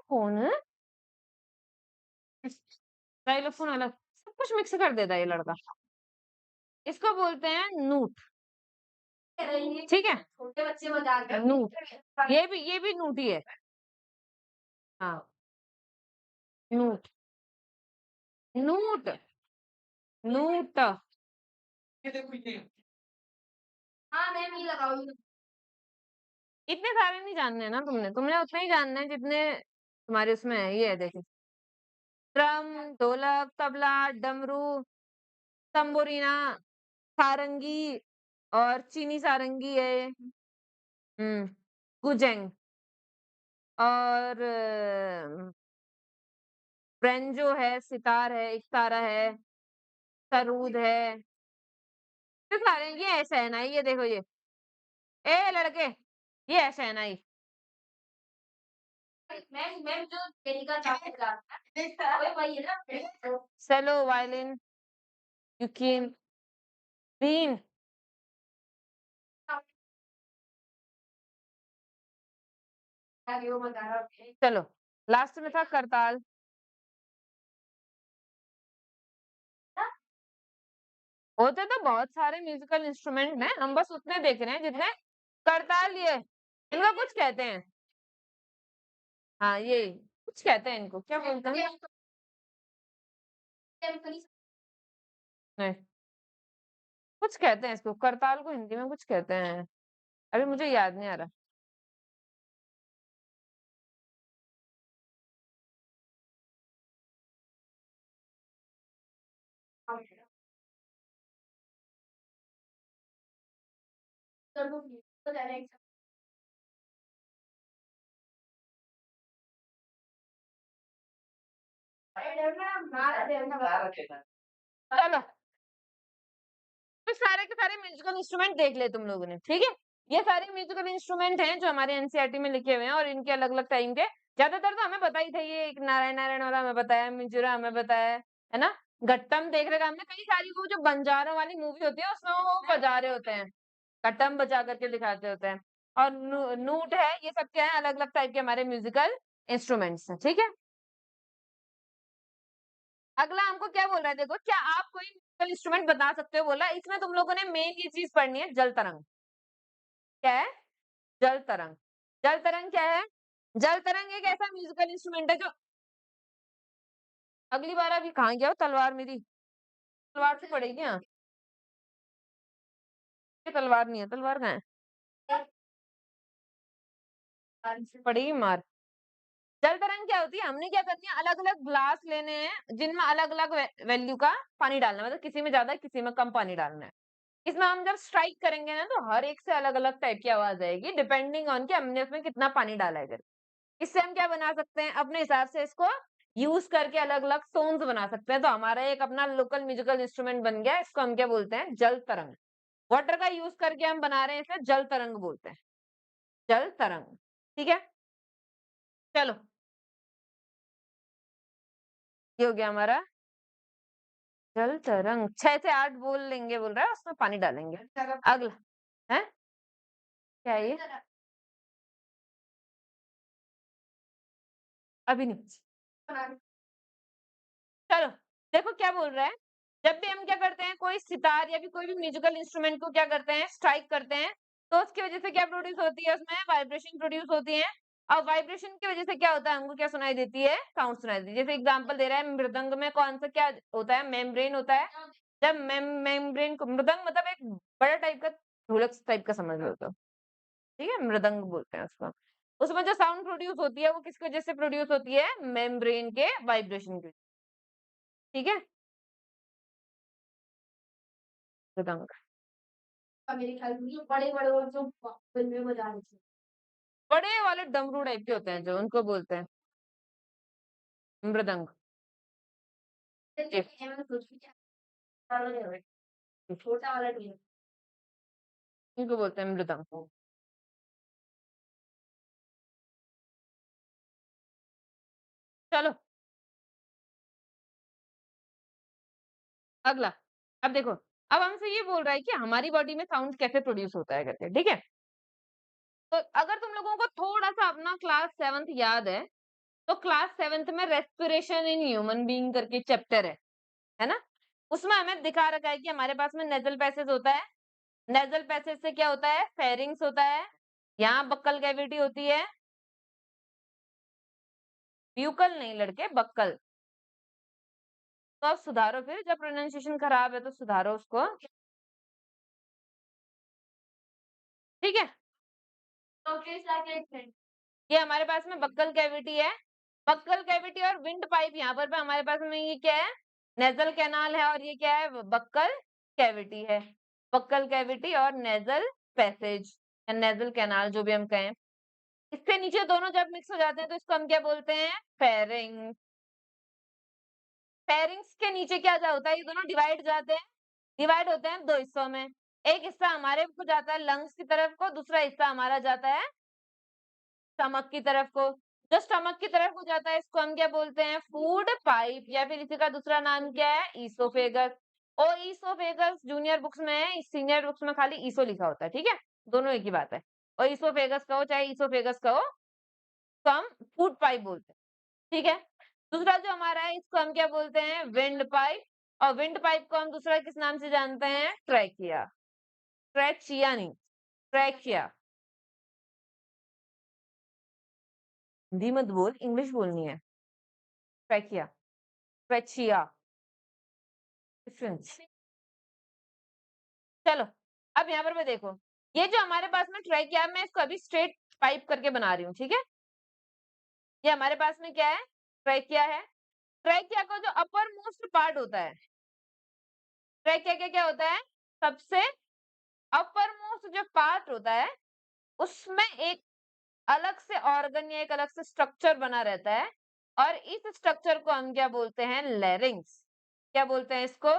कौन है, xylophone अलग, सब कुछ मिक्स कर देता है ये लड़का। इसको बोलते हैं नूट, ठीक है? छोटे बच्चे मजाक नूट, ये भी नूट ही है। हाँ, नूट, नूट, नूट। हाँ, मैं भी लगाऊंगी। इतने सारे नहीं जानने हैं ना तुमने, तुमने उतना ही जानना है जितने तुम्हारे उसमें है। ये है देखो, ड्रम, ढोलक, तबला, डमरू, तंबोरीना, सारंगी और चीनी सारंगी है। हुँ, गुजेंग और ब्रेंजो है, सितार है, इकतारा है, सरूद है, ये सारे ये है शहनाई, ये देखो ये। ए लड़के, ये है शहनाई। मैम जो तेरिका चाहेगा वही है ना। सेलो, वायलिन, यूकेन, बीन। चलो, लास्ट में था करताल। होते तो बहुत सारे म्यूजिकल इंस्ट्रूमेंट हैं, हम बस उतने देख रहे हैं जितने करताल ये इनको कुछ कहते हैं। हाँ, ये कुछ कहते हैं इनको, क्या बोलते हैं? नहीं, कुछ कहते हैं इसको, करताल को हिंदी में कुछ कहते हैं, अभी मुझे याद नहीं आ रहा। चलो, तो सारे के सारे म्यूजिकल इंस्ट्रूमेंट देख ले तुम लोगों ने, ठीक है? ये सारे म्यूजिकल इंस्ट्रूमेंट हैं जो हमारे एनसीईआरटी में लिखे हुए हैं और इनके अलग-अलग टाइम के ज्यादातर तो हमें पता ही था, ये एक नारायण नारायण वाला हमें बताया, मिंजुरा हमें बताया है ना? घट्टम देख रहे हमने, कई सारी वो जो बंजारों वाली मूवी होती है उसमें वो बजा रहे होते हैं, घट्टम बजा करके दिखाते होते हैं। और नूट है, ये सब क्या है, अलग-अलग टाइप के हमारे म्यूजिकल इंस्ट्रूमेंट्स हैं, ठीक है? अगला हमको क्या बोल रहा है देखो, क्या आप कोई म्यूजिकल इंस्ट्रूमेंट बता सकते हो बोला, इसमें तुम लोगों ने मेन ये चीज पढ़नी है, जल तरंग। क्या है? जल तरंग। जल तरंग क्या है? जल तरंग एक ऐसा म्यूजिकल इंस्ट्रूमेंट है जो अगली बार अभी कहाँ गया हो तलवार मेरी? तलवार से पड़ेगी हाँ, ये तलवार नहीं है, तलवार कहाँ है? पड़ेगी मार। जल तरंग क्या होती है? हमने क्या करनी है, अलग-अलग ग्लास लेने हैं जिनमें अलग-अलग वैल्यू का पानी डालना है, मतलब किसी में ज्यादा किसी में कम पानी डालना है। इसमें हम जब स्ट्राइक करेंगे ना तो हर एक से अलग-अलग टाइप की आवाज आएगी डिपेंडिंग ऑन कि हमने उसमें कितना पानी डाला है। इससे हम क्या बना सकते हैं, अपने हिसाब से इसको यूज करके अलग-अलग सोन्स बना सकते हैं। तो हमारा एक अपना लोकल म्यूजिकल इंस्ट्रूमेंट बन गया, इसको हम क्या बोलते हैं, जल तरंग। वाटर का यूज करके हम बना रहे हैं, इसे जल तरंग बोलते हैं, जल तरंग। ठीक है? चलो, ये हो गया हमारा जल तरंग। 6 से 8 बोल लेंगे बोल रहा है, उसमें पानी डालेंगे। अगला है क्या है ये? अभी नहीं। चलो, देखो क्या बोल रहा है। जब भी हम क्या करते हैं, कोई सितार या फिर कोई भी म्यूजिकल इंस्ट्रूमेंट को क्या करते हैं, स्ट्राइक करते हैं, तो उसकी वजह से क्या प्रोड्यूस होती है, उसमें वाइब्रेशन प्रोड्यूस होती है। और वाइब्रेशन की वजह से क्या होता है, हमको क्या सुनाई देती है, साउंड सुनाई देती है। जैसे एग्जांपल दे रहा है, मृदंग में कौन सा क्या होता है, मेम्ब्रेन होता है। जब मेम्ब्रेन को, मृदंग मतलब एक बड़ा टाइप का ढोलक टाइप का समझ लो तो, ठीक है, मृदंग बोलते हैं उसको। उसमें जो साउंड प्रोड्यूस होती है वो किसकी वजह से प्रोड्यूस होती है, मेम्ब्रेन के वाइब्रेशन की। ठीक है, मृदंग। मेरे ख्याल में ये बड़े-बड़े वो जो फिल्म में बजा रहे थे। बड़े वाले डमरू टाइप के होते हैं जो, उनको बोलते हैं मृदंग। जी। छोटा वाला ढोलक इनको बोलते हैं मृदंग। चलो, अगला। अब देखो, अब हमसे ये बोल रहा है कि हमारी बॉडी में साउंड कैसे प्रोड्यूस होता है करके, ठीक है? तो अगर तुम लोगों को थोड़ा-सा अपना क्लास 7th याद है, तो क्लास 7th में रेस्पिरेशन इन ह्यूमन बीइंग करके चैप्टर है ना? उसमें हमें दिखा रखा है कि हमारे पास में नेज़ल पैसेज होता है। नेज़ल पैसेज से क्या होता है? फेरिंग्स होता है। यहाँ बक्कल कैविटी होती है। ब्यूकल नहीं लड़के, बक्कल। तो आप सुधारो फिर, जब प्रोनाउंसिएशन खराब है तो सुधारो उसको, ठीक है? ये हमारे पास में बक्कल कैविटी है। बक्कल कैविटी और विंड पाइप यहाँ पर हमारे पास में ये क्या है? नेज़ल कैनाल है और ये क्या है? बक्कल कैविटी है। बक्कल कैविटी और नेज़ल पैसेज या नेज़ल कैनाल जो भी हम कहें। इससे नीचे दोनों जब मिक्स हो जाते हैं तो इसको हम क्या बोलते हैं? फेरिंग्स। फेरिंग्स के नीचे क्या जा होता है? ये दोनों डिवाइड जाते हैं, डिवाइड होते हैं 2 हिस्सों में। एक हिस्सा हमारे को जाता है लंग्स की तरफ को, दूसरा हिस्सा हमारा जाता है स्टमक की तरफ को। जो स्टमक की तरफ को जाता है इसको हम क्या बोलते हैं? फूड पाइप या फिर इसी का दूसरा नाम क्या है? ईसोफेगस। और ईसोफेगस जूनियर बुक्स में है, सीनियर बुक्स में खाली ईसो लिखा होता है, ठीक है? दोनों एक ही बात है। और ईसोफेगस कहो चाहे ईसोफेगस कहो, तो हम फूड पाइप बोलते हैं, ठीक है? दूसरा जो हमारा है इसको हम क्या बोलते हैं? Wind pipe. और विंड पाइप को हम दूसरा किस नाम से जानते हैं? ट्रैकिया। ट्रैचिया नहीं, ट्रैकिया। हिंदी मत बोल, इंग्लिश बोलनी है। Trachea, trachea, difference. चलो, अब यहाँ पर मैं देखो, ये जो हमारे पास में ट्रैकिया, मैं इसको अभी स्ट्रेट पाइप करके बना रही हूँ, ठीक है? ये हमारे पास में क्या है? ट्रैकिया है। ट्रैकिया का जो अपर मोस्ट पार्ट होता है, ट्रैकिया क्या क्या होता है? सबसे अपर मोस्ट जो पार्ट होता है, उसमें एक अलग से ऑर्गन या एक अलग से स्ट्रक्चर बना रहता है और इस स्ट्रक्चर को हम क्या बोलते हैं? लैरिंग्स। क्या बोलते हैं इसको?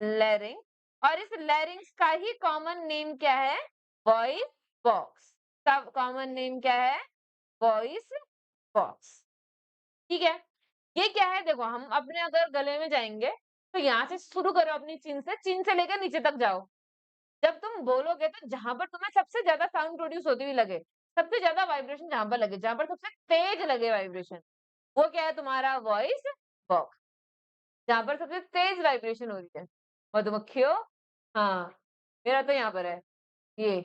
लैरिंग। और इस लैरिंग्स का ही कॉमन नेम क्या है? Voice box. का कॉमन नेम क्या है? Voice box. ठीक है? ये क्या है? देखो, हम अपने अगर गले में जाएंगे तो यहाँ से शुरू करो अपनी चिन से लेकर नीचे तक जाओ। जब तुम बोलोगे तो जहां पर तुम्हें सबसे ज्यादा साउंड प्रोड्यूस होती हुई लगे, सबसे ज्यादा वाइब्रेशन जहां पर लगे, जहां पर सबसे तेज लगे वाइब्रेशन, वो क्या है? तुम्हारा वॉइस बॉक्स। जहां पर सबसे तेज वाइब्रेशन हो रही है। मधुमक्खियों, हाँ, मेरा तो यहाँ पर है, ये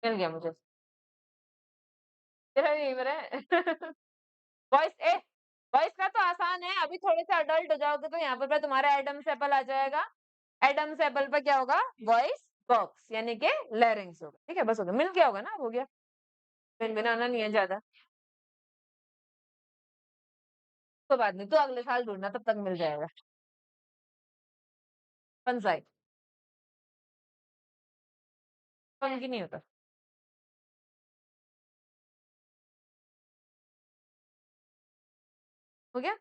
मिल गया मुझे। तेरा भी यहीं पर है। वॉइस ए वॉइस का तो आसान है, अभी थोड़े से अडल्ट हो जाओगे तो यहाँ पर तुम्हारा एडम्स एप्पल आ जाएगा। एडम्स एप्पल पे क्या होगा? वॉइस बॉक्स यानी कि लैरिंग्स होगा। ठीक है, बस हो गया, मिल गया होगा ना, हो गया। बनाना नहीं है ज्यादा, कोई बात नहीं, तो अगले साल ढूंढना, तब तक मिल जाएगा। फनसाई, फंकी नहीं होता। हो गया।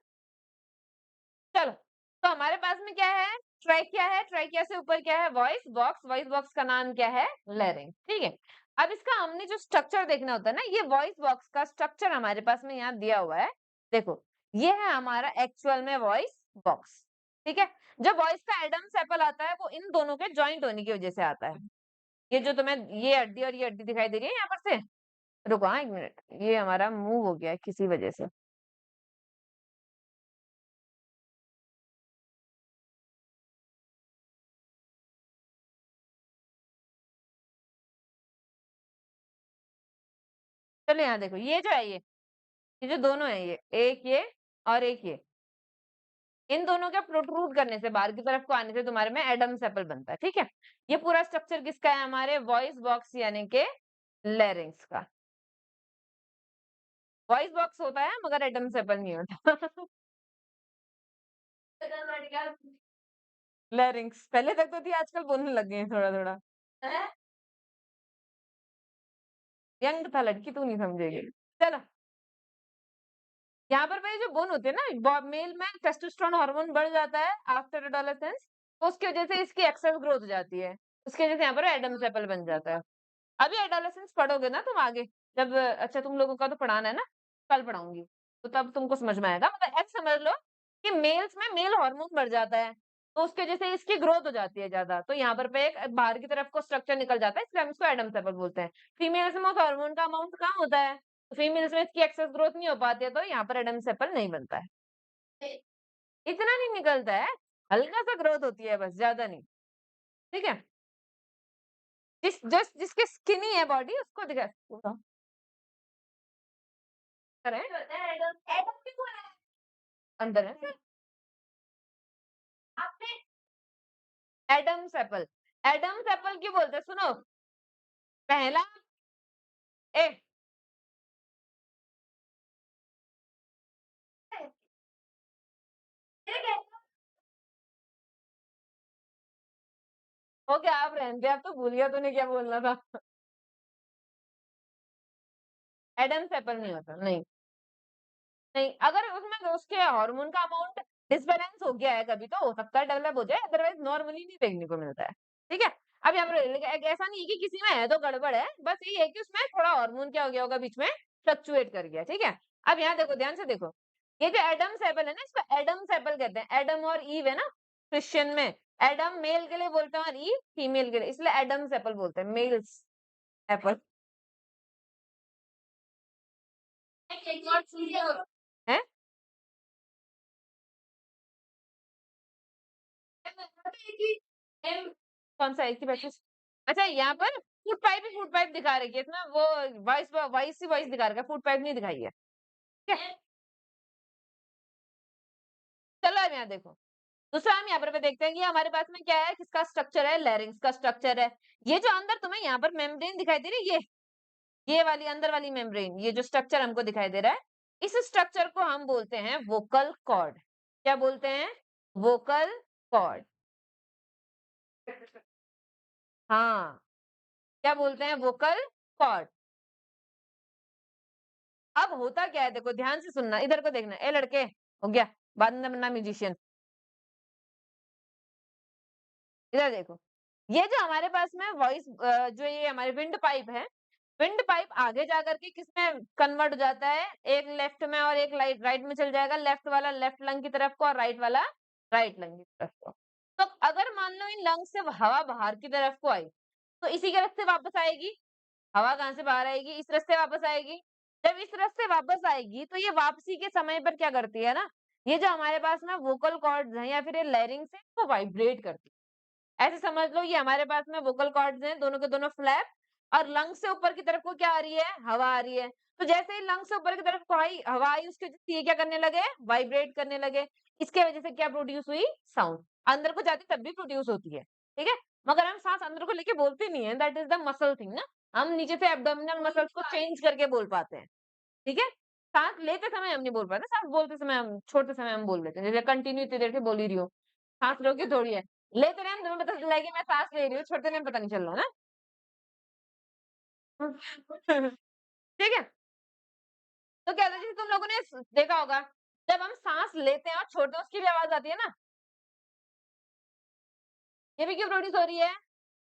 चलो, तो हमारे पास में क्या है? ट्रैकिया है। ट्रैकिया से ऊपर क्या है? Voice box. वॉइस बॉक्स का नाम क्या है? लैरिंग। ठीक है, अब इसका हमने जो स्ट्रक्चर देखना होता है ना, ये वॉइस बॉक्स का स्ट्रक्चर हमारे पास में यहाँ दिया हुआ है। देखो, ये है हमारा एक्चुअल में वॉइस बॉक्स। ठीक है, जब वॉइस का एडम्स एप्पल आता है वो इन दोनों के ज्वाइंट होने की वजह से आता है। ये जो तुम्हें ये हड्डी और ये हड्डी दिखाई दे रही है यहाँ पर से, रुको हाँ 1 मिनट, ये हमारा मूव हो गया है किसी वजह से। चलो यहाँ देखो, ये जो है ये जो दोनों है, ये एक ये और एक ये, इन दोनों के प्रोट्रूड करने से, बाहर की तरफ को आने से तुम्हारे में एडम्स एप्पल बनता है। ठीक है, ये पूरा स्ट्रक्चर किसका है? हमारे वॉइस बॉक्स यानी के लैरिंग्स का। वॉइस बॉक्स होता है मगर एडम्स एप्पल नहीं होता। लैरिंग्स पहले तक तो थी, आजकल बोलने लग गए हैं थोड़ा थोड़ा। यंग था लड़की, तू नहीं समझेगी। चलो, यहाँ पर भाई जो बोन होते हैं ना, मेल में टेस्टोस्टेरोन हार्मोन बढ़ जाता है आफ्टर एडोलेसेंस, तो उसकी वजह से इसकी एक्सेस ग्रोथ हो जाती है। उसकी वजह से यहाँ पर एडम्स एप्पल बन जाता है। अभी एडोलेसेंस पढ़ोगे ना तुम आगे, जब अच्छा तुम लोगों का तो पढ़ाना है ना, कल पढ़ाऊंगी, तो तब तुमको समझ में आएगा। मतलब ऐसे समझ लो कि मेल्स में मेल हार्मोन बढ़ जाता है, तो उसकी वजह से इसकी ग्रोथ हो जाती है ज्यादा, तो यहाँ पर पे एक बाहर की तरफ को स्ट्रक्चर निकल जाता है, इसलिए हम इसको एडम्स एप्पल बोलते हैं। फीमेल्स में हार्मोन का अमाउंट कम होता है, फीमेल्स में इसकी एक्सेस ग्रोथ नहीं हो पाती है, तो यहाँ पर एडम्स एप्पल नहीं बनता है। इतना नहीं निकलता है, हल्का सा ग्रोथ होती है बस, ज्यादा नहीं। ठीक है, जिसके स्किनी है बॉडी उसको दिखा करें अंदर है एडम्स एप्पल। एडम्स एप्पल क्यों बोलते हैं सुनो। पहला ए हो गया, आप रहने दे, आप तो भूल गया तूने क्या बोलना था। एडम्स एप्पल नहीं होता, नहीं। नहीं, अगर उसमें उसके हार्मोन का अमाउंट डिसबैलेंस हो गया है कभी, तो हो सकता है डेवलप हो जाए, अदरवाइज नॉर्मली नहीं देखने को मिलता है। ठीक है, अब यहाँ पर ऐसा नहीं है कि किसी में है तो गड़बड़ है, बस ये है कि उसमें थोड़ा हार्मोन क्या हो गया होगा बीच में, फ्लक्चुएट कर गया। ठीक है, अब यहाँ देखो, ध्यान से देखो, ये जो एडम्स एप्पल है ना, इसको एडम्स एप्पल कहते हैं। एडम और ईव है ना क्रिश्चियन में, एडम मेल के लिए बोलते हैं और ईव फीमेल के लिए, इसलिए एडम्स एप्पल बोलते हैं, मेल्स एप्पल है। कौन सा एक ही बैठे। अच्छा, यहाँ पर फूड पाइप दिखा रही है इसमें, वो वॉइस वॉइस ही वॉइस दिखा रखा है, फूड पाइप नहीं दिखाई है। ठीक है, चलो अब यहाँ देखो, दूसरा हम यहाँ पर देखते हैं कि हमारे पास में क्या है, किसका स्ट्रक्चर है, लैरिंक्स का स्ट्रक्चर है। ये जो अंदर तुम्हें यहाँ पर मेम्ब्रेन दिखाई दे रही है, ये वाली अंदर वाली मेम्ब्रेन, ये जो स्ट्रक्चर हमको दिखाई दे रहा है, इस स्ट्रक्चर को हम बोलते हैं वोकल कॉर्ड। क्या बोलते हैं, वोकल कॉर्ड। हाँ, क्या बोलते हैं, वोकल कॉर्ड। अब होता क्या है, देखो ध्यान से सुनना, इधर को देखना, ए लड़के, हो गया, बाद में बनना म्यूजिशियन। इधर देखो, ये जो हमारे पास में वॉइस, जो ये हमारे विंड पाइप है, विंड पाइप आगे जाकर के किसमें कन्वर्ट हो जाता है, एक लेफ्ट में और एक राइट में चल जाएगा, लेफ्ट वाला लेफ्ट लंग की तरफ को और राइट वाला राइट लंग की तरफ को। तो अगर मान लो इन लंग से हवा बाहर की तरफ को आई, तो इसी के रास्ते वापस आएगी। हवा कहाँ से बाहर आएगी, इस रास्ते वापस आएगी। जब इस रास्ते वापस आएगी, तो ये वापसी के समय पर क्या करती है ना, ये जो हमारे पास में वोकल कॉर्ड्स हैं या फिर ये लैरिंग्स है, वो वाइब्रेट करती है। ऐसे समझ लो, ये हमारे पास में वोकल कॉर्ड्स हैं, दोनों के दोनों फ्लैप, और लंग से ऊपर की तरफ को क्या आ रही है, हवा आ रही है। तो जैसे ही लंग से ऊपर की तरफ को आई हवा आई, उसके वजह से ये क्या करने लगे, वाइब्रेट करने लगे। इसके वजह से क्या प्रोड्यूस हुई, साउंड। अंदर को जाती तब भी प्रोड्यूस होती है। ठीक है, मगर हम सांस अंदर को लेके बोलते नहीं है, that is the muscle thing ना। हम नीचे से एब्डोमिनल मसल्स को चेंज करके बोल पाते हैं। ठीक है, सांस लेते समय हम नहीं बोल पाते, सांस बोलते समय हम, छोड़ते समय हम बोल देते हैं, जैसे कंटिन्यू इतनी देर से बोल ही रही हूँ, सांस रोकी थोड़ी है। लेते रहे हम, तुम्हें पता चल रहा है कि मैं सांस ले रही हूँ, छोड़ते नहीं पता नहीं चल रहा ना। ठीक है, तो क्या होता है, जैसे तुम लोगों ने देखा होगा, जब हम सांस लेते हैं और छोड़ते हैं, उसकी भी आवाज आती है ना, ये भी क्यों प्रोड्यूस हो रही है,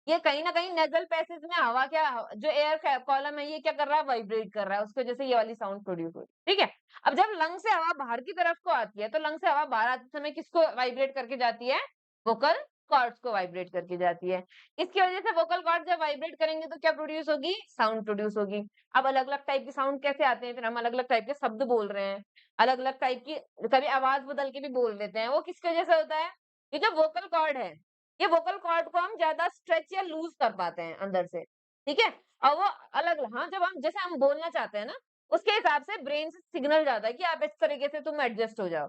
ये कहीं न कहीं नेज़ल पैसेज में हवा क्या, जो एयर क कॉलम है, ये क्या कर रहा है, वाइब्रेट कर रहा है, उसकी वजह से ये वाली साउंड प्रोड्यूस हो रही है। ठीक है? अब जब लंग से हवा बाहर की तरफ को आती है, तो लंग से हवा बाहर आते समय किसको वाइब्रेट करके जाती है? वोकल कॉर्ड्स को वाइब्रेट करके जाती है। इसकी वजह से वोकल कॉर्ड्स जब वाइब्रेट करेंगे, तो क्या प्रोड्यूस होगी? साउंड प्रोड्यूस होगी। अब अलग-अलग टाइप की साउंड कैसे आते हैं? फिर हम अलग-अलग टाइप के शब्द बोल रहे हैं, अलग-अलग टाइप की, कभी आवाज बदल के भी बोल देते हैं, वो किसकी वजह से होता है? ये जो वोकल कॉर्ड है, ये वोकल कॉर्ड को हम ज्यादा स्ट्रेच या लूज कर पाते हैं अंदर से। ठीक है, और वो अलग, हाँ, जब हम जैसे हम बोलना चाहते हैं ना, उसके हिसाब से ब्रेन से सिग्नल जाता है कि आप इस तरीके से तुम एडजस्ट हो जाओ।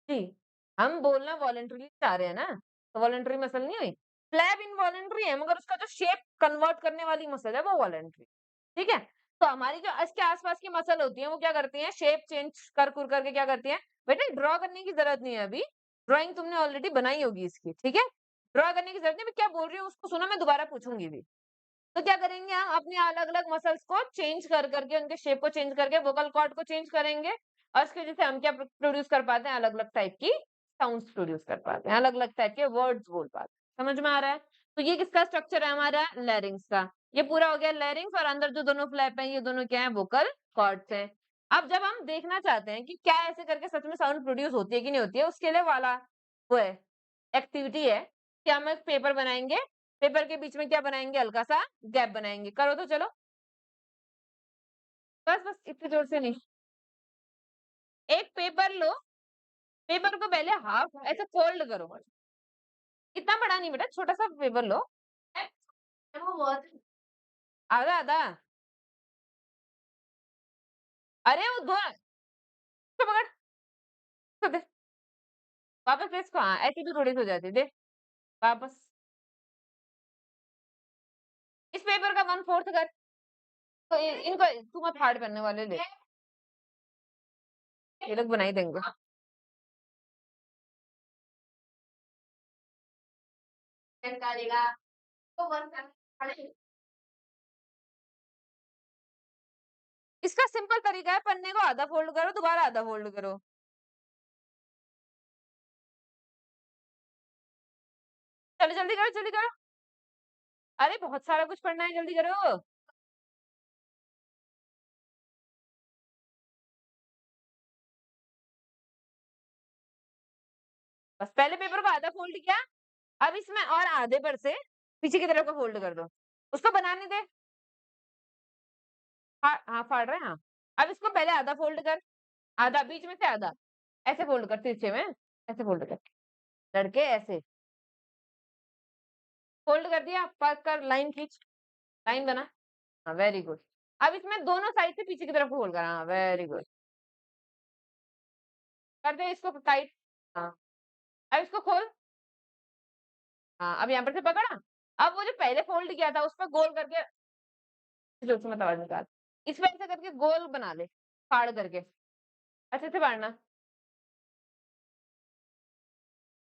जी, हम बोलना वॉलंटरीली चाह रहे हैं ना, तो वॉलंटरी मसल नहीं हुई। फ्लैप इनवॉलंटरी है, मगर उसका जो शेप कन्वर्ट करने वाली मसल है वो वॉलंटरी। ठीक है, तो हमारी जो इसके आसपास की मसल होती है, वो क्या करती है, शेप चेंज कर कुर करके क्या करती है। बेटा, ड्रॉ करने की जरूरत नहीं है अभी, ड्राइंग तुमने ऑलरेडी बनाई होगी इसकी। ठीक है, ड्रॉ करने की जरूरत नहीं, मैं क्या बोल रही हूँ उसको सुनो, मैं दोबारा पूछूंगी भी। तो क्या करेंगे, हम अपने अलग-अलग मसल्स को चेंज कर करके, उनके शेप को चेंज करके, वोकल कॉर्ड को चेंज करेंगे, और इसकी वजह से हम क्या प्रोड्यूस कर पाते हैं, अलग-अलग टाइप की साउंड्स प्रोड्यूस कर पाते हैं, अलग-अलग टाइप के वर्ड्स बोल पाते हैं। समझ में आ रहा है? तो ये किसका स्ट्रक्चर है हमारा, लैरिंग्स का। ये पूरा हो गया लैरिंग्स, और अंदर जो दोनों फ्लैप हैं, ये दोनों क्या है, वोकल कॉर्ड्स हैं। अब जब हम देखना चाहते हैं कि क्या ऐसे करके सच में साउंड प्रोड्यूस होती है कि नहीं होती है, उसके लिए वाला वो है, एक्टिविटी है कि हम एक पेपर बनाएंगे, पेपर के बीच में क्या बनाएंगे, हल्का सा गैप बनाएंगे। करो तो चलो। बस, बस इतने जोर से नहीं। एक पेपर लो, पेपर को पहले हाफ ऐसे फोल्ड करो। इतना बड़ा नहीं बेटा, छोटा-सा पेपर लो। वो बहुत आधा-आधा। अरे वो धो इसको पकड़, इसको दे। वापस दे इसको, हाँ, ऐसे भी थोड़ी सी हो जाती है, दे, वापस। इस पेपर का 1/4 कर। तो इनको तू मत फाड़ करने वाले ले, ये लोग बना ही देंगे। निकालेगा तो बंद कर। इसका सिंपल तरीका है, पन्ने को आधा फोल्ड करो, दोबारा आधा फोल्ड करो। चलो जल्दी करो, जल्दी करो। अरे बहुत सारा कुछ पढ़ना है, जल्दी करो। बस पहले पेपर को आधा फोल्ड किया, अब इसमें और आधे पर से पीछे की तरफ को फोल्ड कर दो। उसको बनाने दे। हाँ, फाड़ रहे हैं, हाँ। अब इसको पहले आधा फोल्ड कर, आधा बीच में से आधा, ऐसे फोल्ड कर तिरछे में, ऐसे फोल्ड कर, लड़के ऐसे फोल्ड कर दिया, पास कर, लाइन खींच, लाइन बना। हाँ, वेरी गुड। अब इसमें दोनों साइड से पीछे की तरफ को फोल्ड कर, हाँ, वेरी गुड। कर दे इसको टाइट। हाँ, अब इसको खोल। हाँ, अब यहाँ पर से पकड़ा। अब वो जो पहले फोल्ड किया था उस पर गोल करके, जोर से मत आवाज निकाल। इस पे ऐसे करके गोल बना ले, फाड़ करके, अच्छे से फाड़ना।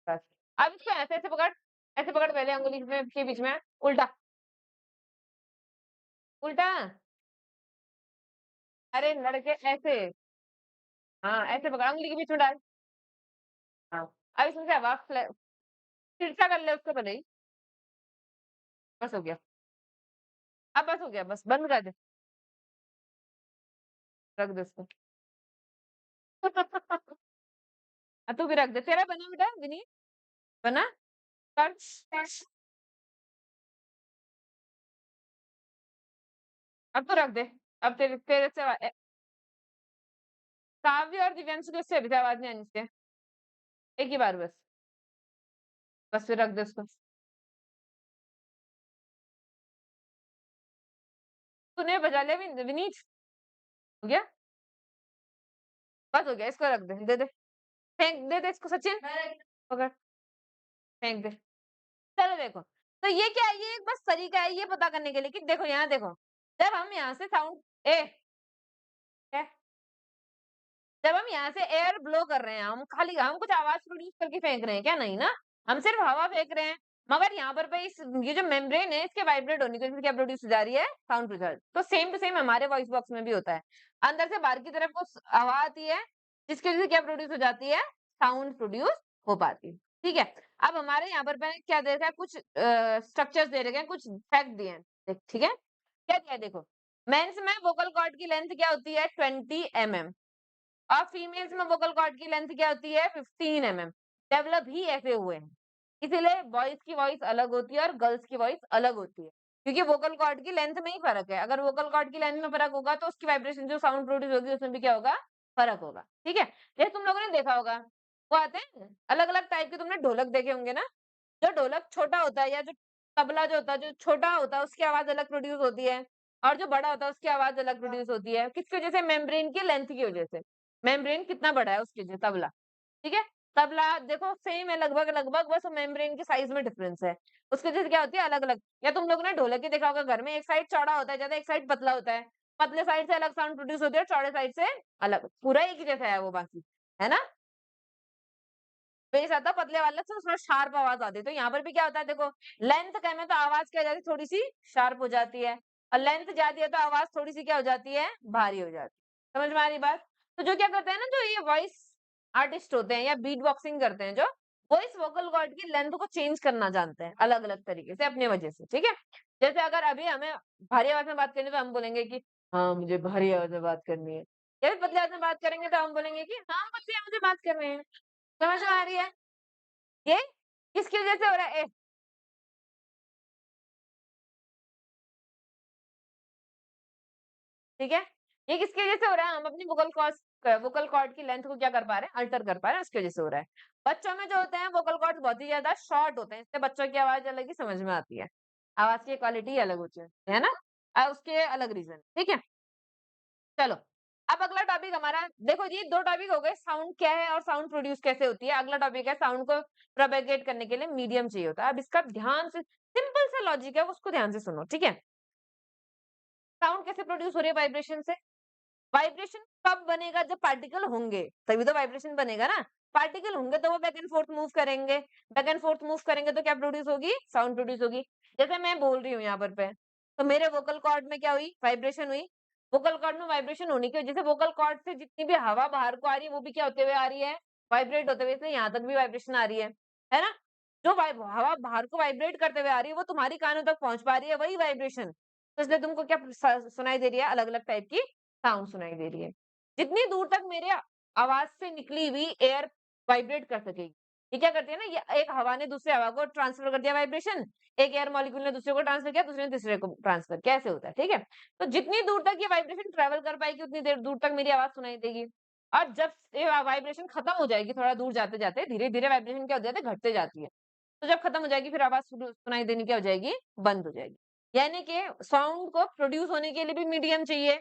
बस। अब इसको ऐसे ऐसे पकड़, ऐसे पकड़, पहले अंगुली में के बीच में, उल्टा, उल्टा। अरे लड़के ऐसे, हाँ, ऐसे पकड़, अंगुली के बीच में डाल। हाँ, अब इसमें से हवा तिरछा कर ले उसको पहले ही। बस हो गया, अब बस हो गया, बस बंद कर दे, रख दे उसको। तू भी रख दे, तेरा बना बेटा विनीत, बना, कर। अब तो रख दे। अब तेरे तेरे से काव्य और दिव्यांशु को इससे अभी से आवाज नहीं आनी चाहिए, एक ही बार बस। बस फिर रख दे उसको। तूने बजा लिया विनीत, हो गया, बस हो गया, इसको रख दे, दे दे, फेंक दे दे इसको सचिन, पकड़, फेंक दे। चलो देखो, तो ये क्या है, ये एक बस तरीका है ये पता करने के लिए कि देखो यहाँ देखो, जब हम यहाँ से साउंड ए जब हम यहाँ से एयर ब्लो कर रहे हैं, हम कुछ आवाज प्रोड्यूस करके फेंक रहे हैं क्या? नहीं ना, हम सिर्फ हवा फेंक रहे हैं। मगर यहाँ पर इस ये जो मेम्ब्रेन है इसके वाइब्रेट होने की वजह से क्या प्रोड्यूस हो जा रही है? Sound produce. तो सेम टू सेम हमारे वॉइस बॉक्स में भी होता है, अंदर से बाहर की तरफ को हवा आती है, जिसकी वजह से क्या प्रोड्यूस हो जाती है? साउंड प्रोड्यूस हो पाती है। ठीक है, अब हमारे यहाँ पर मैंने क्या दे रखा है, कुछ स्ट्रक्चर्स दे रखे हैं, कुछ फैक्ट दिए हैं, ठीक है, क्या दिया है देखो। मेंस में वोकल कॉर्ड की लेंथ क्या होती है? 20 mm। और फीमेल्स में वोकल कॉर्ड की लेंथ क्या होती है? 15 mm। डेवलप ही ऐसे हुए हैं, इसीलिए बॉयज की वॉइस अलग होती है और गर्ल्स की वॉइस अलग होती है, क्योंकि वोकल कॉर्ड की लेंथ में ही फर्क है। अगर वोकल कॉर्ड की लेंथ में फर्क होगा तो उसकी वाइब्रेशन जो साउंड प्रोड्यूस होगी उसमें भी क्या होगा? फर्क होगा। ठीक है, जैसे तुम लोगों ने देखा होगा, वो आते हैं अलग अलग टाइप के, तुमने ढोलक देखे होंगे ना, जो ढोलक छोटा होता है या जो तबला जो होता है, जो छोटा होता है उसकी आवाज अलग प्रोड्यूस होती है, और जो बड़ा होता है उसकी आवाज अलग प्रोड्यूस होती है। किसकी वजह से? मेम्ब्रेन की लेंथ की वजह से। मेम्ब्रेन कितना बड़ा है उसकी वजह से, तबला, ठीक है, तबला देखो सेम है लगभग लगभग, बस मेम्ब्रेन के साइज में डिफरेंस है, उसकी वजह से क्या होती है? अलग अलग। या तुम लोगों ने ढोलक ही देखा होगा घर में, एक साइड चौड़ा होता है ज्यादा, एक साइड पतला होता है, पतले साइड से अलग साउंड प्रोड्यूस होती है, चौड़े साइड से अलग, पूरा एक ही जैसा है वो बाकी, है ना? बेस आता है पतले वाले से, उसमें शार्प आवाज आती है। तो यहाँ पर भी क्या होता है देखो, लेंथ कम है तो आवाज क्या हो जाती है? थोड़ी सी शार्प हो जाती है, और लेंथ ज्यादा है तो आवाज थोड़ी सी क्या हो जाती है? भारी हो जाती है। समझ में आ रही बात? तो जो क्या करते हैं ना, जो ये वॉइस आर्टिस्ट होते हैं या बीट बॉक्सिंग करते हैं, जो वॉइस वोकल कॉर्ड की लेंथ को चेंज करना जानते हैं अलग अलग तरीके से अपने वजह से। ठीक है, जैसे अगर अभी हमें भारी आवाज में बात करनी है तो हम बोलेंगे कि हाँ मुझे भारी आवाज में बात करनी है, या फिर पतली आवाज में बात करेंगे तो हम बोलेंगे कि हाँ पतली आवाज में बात करनी है। समझ में आ रही है? ये किसकी वजह से हो रहा है? ठीक है, ये किसकी वजह से हो रहा है? हम अपनी वोकल कॉर्ड की लेंथ को क्या कर पा रहे हैं? अल्टर कर पा रहे हैं, उसकी वजह से हो रहा है। बच्चों में जो होते हैं वोकल कॉर्ड्स बहुत ही ज़्यादा शॉर्ट होते हैं, इससे बच्चों की आवाज़ अलग ही समझ में आती है। आवाज़ की क्वालिटी अलग होती है ना? उसके अलग रीज़न, ठीक है? चलो, अब अगला टॉपिक हमारा देखो ये 2 टॉपिक हो गए, साउंड क्या है और साउंड प्रोड्यूस कैसे होती है। अगला टॉपिक है साउंड को प्रोपेगेट करने के लिए मीडियम चाहिए होता है। अब इसका ध्यान से सिंपल सा लॉजिक है, उसको ध्यान से सुनो, ठीक है? साउंड कैसे प्रोड्यूस हो रही है वाइब्रेशन से? वाइब्रेशन कब बनेगा? जब पार्टिकल होंगे, तभी तो वाइब्रेशन बनेगा ना। पार्टिकल होंगे तो वो बैक एंड फोर्थ मूव करेंगे, बैक एंड फोर्थ मूव करेंगे तो क्या प्रोड्यूस होगी? साउंड प्रोड्यूस होगी। जैसे मैं बोल रही हूँ यहाँ पर पे, तो मेरे वोकल कॉर्ड में क्या हुई? वाइब्रेशन हुई। वोकल कॉर्ड में वाइब्रेशन होने की वजह से वोकल कॉर्ड से जितनी भी हवा बाहर को आ रही है, वो भी क्या होते हुए आ रही है? वाइब्रेट होते हुए, इसलिए यहाँ तक भी वाइब्रेशन आ रही है ना? जो हवा बाहर को वाइब्रेट करते हुए आ रही है, वो तुम्हारी कानों तक पहुंच पा रही है, वही वाइब्रेशन। तो इसलिए तुमको क्या सुनाई दे रही है? अलग अलग टाइप की साउंड सुनाई दे रही है। जितनी दूर तक मेरे आवाज से निकली हुई एयर वाइब्रेट कर सकेगी, ये क्या करती है ना, ये एक हवा ने दूसरे हवा को ट्रांसफर कर दिया वाइब्रेशन, एक एयर मॉलिक्यूल ने दूसरे को ट्रांसफर किया, दूसरे ने तीसरे को ट्रांसफर किया, ऐसे होता है, ठीक है? तो जितनी दूर तक ये वाइब्रेशन ट्रेवल कर पाएगी, उतनी देर दूर तक मेरी आवाज सुनाई देगी। और जब ये वाइब्रेशन खत्म हो जाएगी, थोड़ा दूर जाते जाते धीरे धीरे वाइब्रेशन क्या हो जाती है? घटते जाती है। तो जब खत्म हो जाएगी, फिर आवाज सुनाई देनी क्या हो जाएगी? बंद हो जाएगी। यानी कि साउंड को प्रोड्यूस होने के लिए भी मीडियम चाहिए,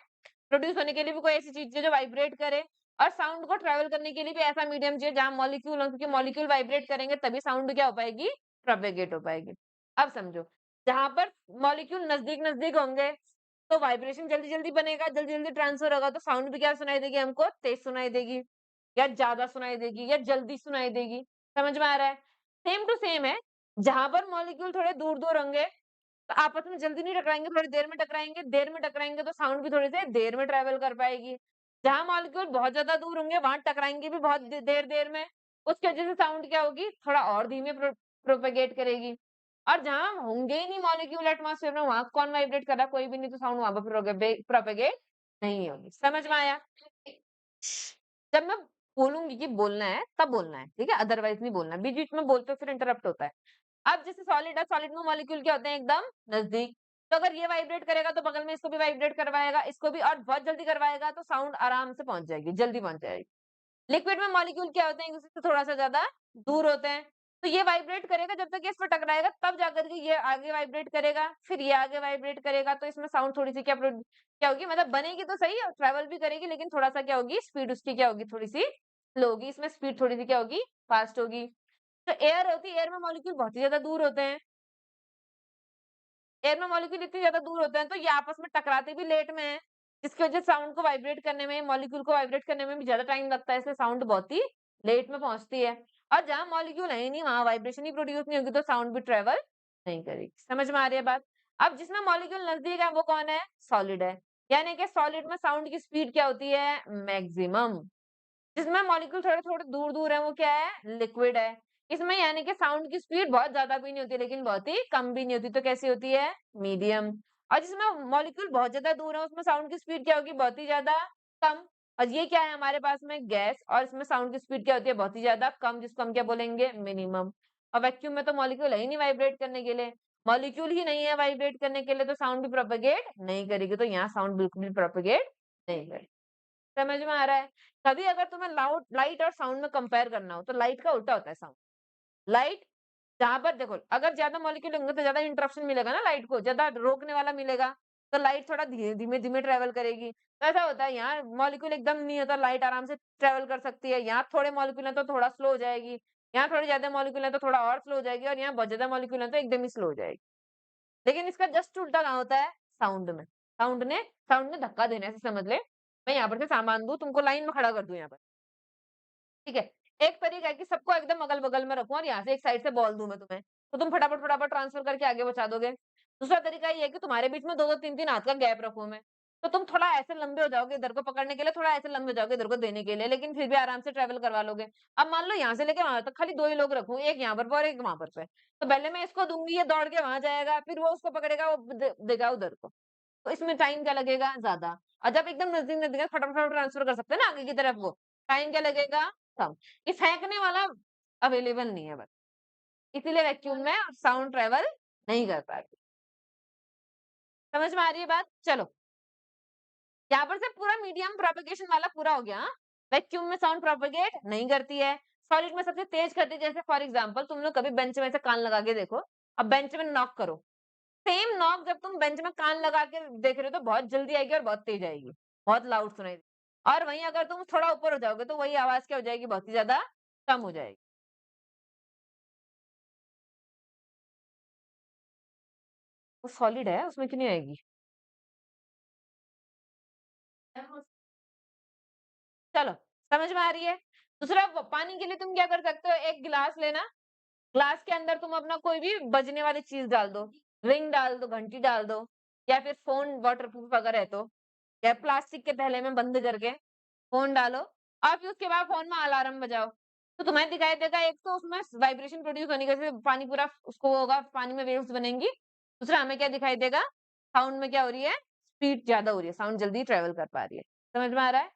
प्रोड्यूस होने के लिए भी कोई ऐसी चीज़ चाहिए जो वाइब्रेट करे, और साउंड को ट्रैवल करने के लिए भी ऐसा मीडियम चाहिए जहाँ मॉलिक्यूल हो, क्योंकि मॉलिक्यूल वाइब्रेट करेंगे तभी साउंड क्या हो पाएगी? प्रोपेगेट हो पाएगी। अब समझो, जहाँ पर मॉलिक्यूल नज़दीक-नज़दीक होंगे, तो वाइब्रेशन जल्दी-जल्दी बनेगा, जल्दी-जल्दी ट्रांसफर होगा, तो साउंड भी क्या सुनाई देगी हमको? तेज सुनाई देगी, या ज़्यादा सुनाई देगी, या जल्दी सुनाई देगी। समझ में आ रहा है? सेम टू सेम है, जहाँ पर मॉलिक्यूल थोड़े दूर-दूर होंगे, तो आपस में जल्दी नहीं टकराएँगे, थोड़ी देर में टकराएँगे तो साउंड भी थोड़ी से देर में ट्रैवल कर पाएगी। जहाँ मॉलिक्यूल बहुत ज़्यादा दूर होंगे, वहाँ टकराएँगे भी बहुत देर में, उसकी वजह से साउंड क्या होगी? थोड़ा और धीमे प्रोपेगेट करेगी। और जहाँ होंगे ही नहीं मॉलिक्यूल एटमॉस्फेयर में, वहाँ कौन वाइब्रेट कर रहा है? कोई भी नहीं, तो साउंड वहाँ पर प्रोपेगेट नहीं होगी। समझ में आया? जब मैं बोलूँगी कि बोलना है, तब बोलना है, ठीक है? अदरवाइज़ नहीं बोलना है। बीच-बीच में बोलते हो फिर इंटरप्ट होता है। अब जैसे सॉलिड है, सॉलिड में मॉलिक्यूल क्या होते हैं? एकदम नज़दीक। तो अगर ये वाइब्रेट करेगा तो बगल में इसको भी वाइब्रेट करवाएगा, इसको भी, और बहुत जल्दी करवाएगा तो साउंड आराम से पहुँच जाएगी, जल्दी पहुँच जाएगी। लिक्विड में मॉलिक्यूल क्या होते हैं? एक-दूसरे से थोड़ा-सा ज़्यादा दूर होते हैं। तो ये वाइब्रेट करेगा, जब तक ये इस पे टकराएगा तब जाकर के ये आगे वाइब्रेट करेगा, फिर ये आगे वाइब्रेट करेगा, तो इसमें साउंड थोड़ी-सी क्या होगी? मतलब बनेगी तो सही और ट्रैवल भी करेगी, लेकिन थोड़ा-सा क्या होगी? स्पीड उसकी क्या होगी? थोड़ी-सी स्लो होगी। इसमें स्पीड थोड़ी-सी क्या होगी? फास्ट होगी। तो एयर होती है, एयर में मॉलिक्यूल बहुत ही ज़्यादा दूर होते हैं। एयर में मॉलिक्यूल इतने ज़्यादा दूर होते हैं, तो ये आपस में टकराते भी लेट में हैं, जिसकी वजह से साउंड को वाइब्रेट करने में, मॉलिक्यूल को वाइब्रेट करने में भी ज़्यादा टाइम लगता है, इसलिए साउंड बहुत ही लेट में पहुँचती है। और जहाँ मॉलिक्यूल है ही नहीं, वहाँ वाइब्रेशन ही प्रोड्यूस नहीं होगी, तो साउंड भी ट्रैवल नहीं करेगी। समझ में आ रही है बात? अब जिसमें मॉलिक्यूल नज़दीक है, वो कौन है? सॉलिड है। यानी कि सॉलिड में साउंड की स्पीड क्या होती है? मैक्सिमम। जिसमें मॉलिक्यूल थोड़े-थोड़े दूर-दूर है, वो क्या है? लिक्विड है। इसमें यानी कि साउंड की स्पीड बहुत ज़्यादा भी नहीं होती, लेकिन बहुत ही कम भी नहीं होती, तो कैसी होती है? मीडियम। और जिसमें मॉलिक्यूल बहुत ज़्यादा दूर है, उसमें साउंड की स्पीड क्या होगी? बहुत ही ज़्यादा कम। और ये क्या है हमारे पास में? गैस, और इसमें साउंड की स्पीड क्या होती है? बहुत ही ज़्यादा कम, जिसको हम क्या बोलेंगे? मिनिमम। और वैक्यूम में तो मॉलिक्यूल है ही नहीं वाइब्रेट करने के लिए। मॉलिक्यूल ही नहीं है वाइब्रेट करने के लिए, तो साउंड भी प्रोपेगेट नहीं करेगी, तो यहाँ साउंड बिल्कुल भी प्रोपेगेट नहीं करेगी। समझ में आ रहा है? कभी अगर तुम्हें लाइट और साउंड में कंपेयर करना हो, तो लाइट का उल्टा होता है साउंड। लाइट जहाँ पर देखो, अगर ज़्यादा मॉलिक्यूल होंगे तो ज़्यादा इंटरप्शन मिलेगा ना लाइट को, ज़्यादा रोकने वाला मिलेगा, तो लाइट थोड़ा धीमे-धीमे ट्रैवल करेगी। तो ऐसा होता है, यहाँ मॉलिक्यूल एकदम नहीं है तो लाइट आराम से ट्रैवल कर सकती है, यहाँ थोड़े मॉलिक्यूल हैं तो थोड़ा स्लो हो जाएगी, यहाँ थोड़े ज़्यादा मॉलिक्यूल हैं तो थोड़ा और स्लो हो जाएगी, और यहाँ बहुत ज़्यादा मॉलिक्यूल हैं तो एकदम ही स्लो हो जाएगी। लेकिन इसका जस्ट उल्टा कहाँ होता है? साउंड में। साउंड ने धक्का देने से समझ ले, मैं यहाँ पर से सामान दूँ, तुमको लाइन में खड़ा कर दूँ यहाँ पर। ठीक है? एक तरीका है कि सबको एकदम अगल-बगल में रखूँ और यहाँ से एक साइड से बॉल दूँ मैं तुम्हें, तो तुम फटाफट-फटाफट ट्रांसफर करके आगे पहुँचा दोगे। दूसरा तरीका ये है कि तुम्हारे बीच में 2-2 3-3 हाथ का गैप रखूँ मैं, तो तुम थोड़ा ऐसे लंबे हो जाओगे इधर को पकड़ने के लिए, थोड़ा ऐसे लंबे हो जाओगे इधर को देने के लिए, लेकिन फिर भी आराम से ट्रैवल करवा लोगे। अब मान लो यहाँ से लेके वहाँ तक खाली 2 ही लोग रखूँ, एक यहाँ पर और एक वहाँ पर, तो पहले मैं इसको दूँगी, ये दौड़ के वहाँ जाएगा, फिर वो उसको पकड़ेगा, वो देगा उधर को। तो इसमें टाइम क्या लगेगा? ज़्यादा। और जब एकदम नज़दीक-नज़दीक है, फटाफट ट्रांसफर कर सकते हैं ना आगे की तरफ वो, टाइम क्या लगेगा? कम। ये फेंकने वाला अवेलेबल नहीं है बस, इसीलिए वैक्यूम में साउंड ट्रैवल नहीं कर पाती। समझ में आ रही है बात? चलो, यहाँ पर से पूरा मीडियम प्रोपेगेशन वाला पूरा हो गया। वैक्यूम में साउंड प्रोपेगेट नहीं करती है, सॉलिड में सबसे तेज करती है। जैसे फॉर एग्जांपल तुम लोग कभी बेंच में ऐसे कान लगा के देखो, अब बेंच में नॉक करो, सेम नॉक जब तुम बेंच में कान लगा के देख रहे हो तो बहुत जल्दी आएगी और बहुत तेज आएगी, बहुत लाउड सुनाई देगी। और वहीं अगर तुम थोड़ा ऊपर हो जाओगे तो वही आवाज क्या हो जाएगी, बहुत ही ज्यादा कम हो जाएगी। वो सॉलिड है, उसमें क्यों नहीं आएगी? चलो, समझ में आ रही है। दूसरा, पानी के लिए तुम क्या कर सकते हो, एक गिलास लेना, ग्लास के अंदर तुम अपना कोई भी बजने वाली चीज डाल दो, रिंग डाल दो, घंटी डाल दो, या फिर फोन वाटरप्रूफ अगर है तो, या प्लास्टिक के थैले में बंद करके फोन डालो, और फिर उसके बाद फोन में अलार्म बजाओ। तो तुम्हें दिखाई देगा, एक तो उसमें वाइब्रेशन प्रोड्यूस होने के, जैसे पानी पूरा उसको होगा, पानी में वेव्स बनेंगी। दूसरा, हमें क्या दिखाई देगा, साउंड में क्या हो रही है, स्पीड ज्यादा हो रही है, साउंड जल्दी ट्रेवल कर पा रही है। समझ में आ रहा है?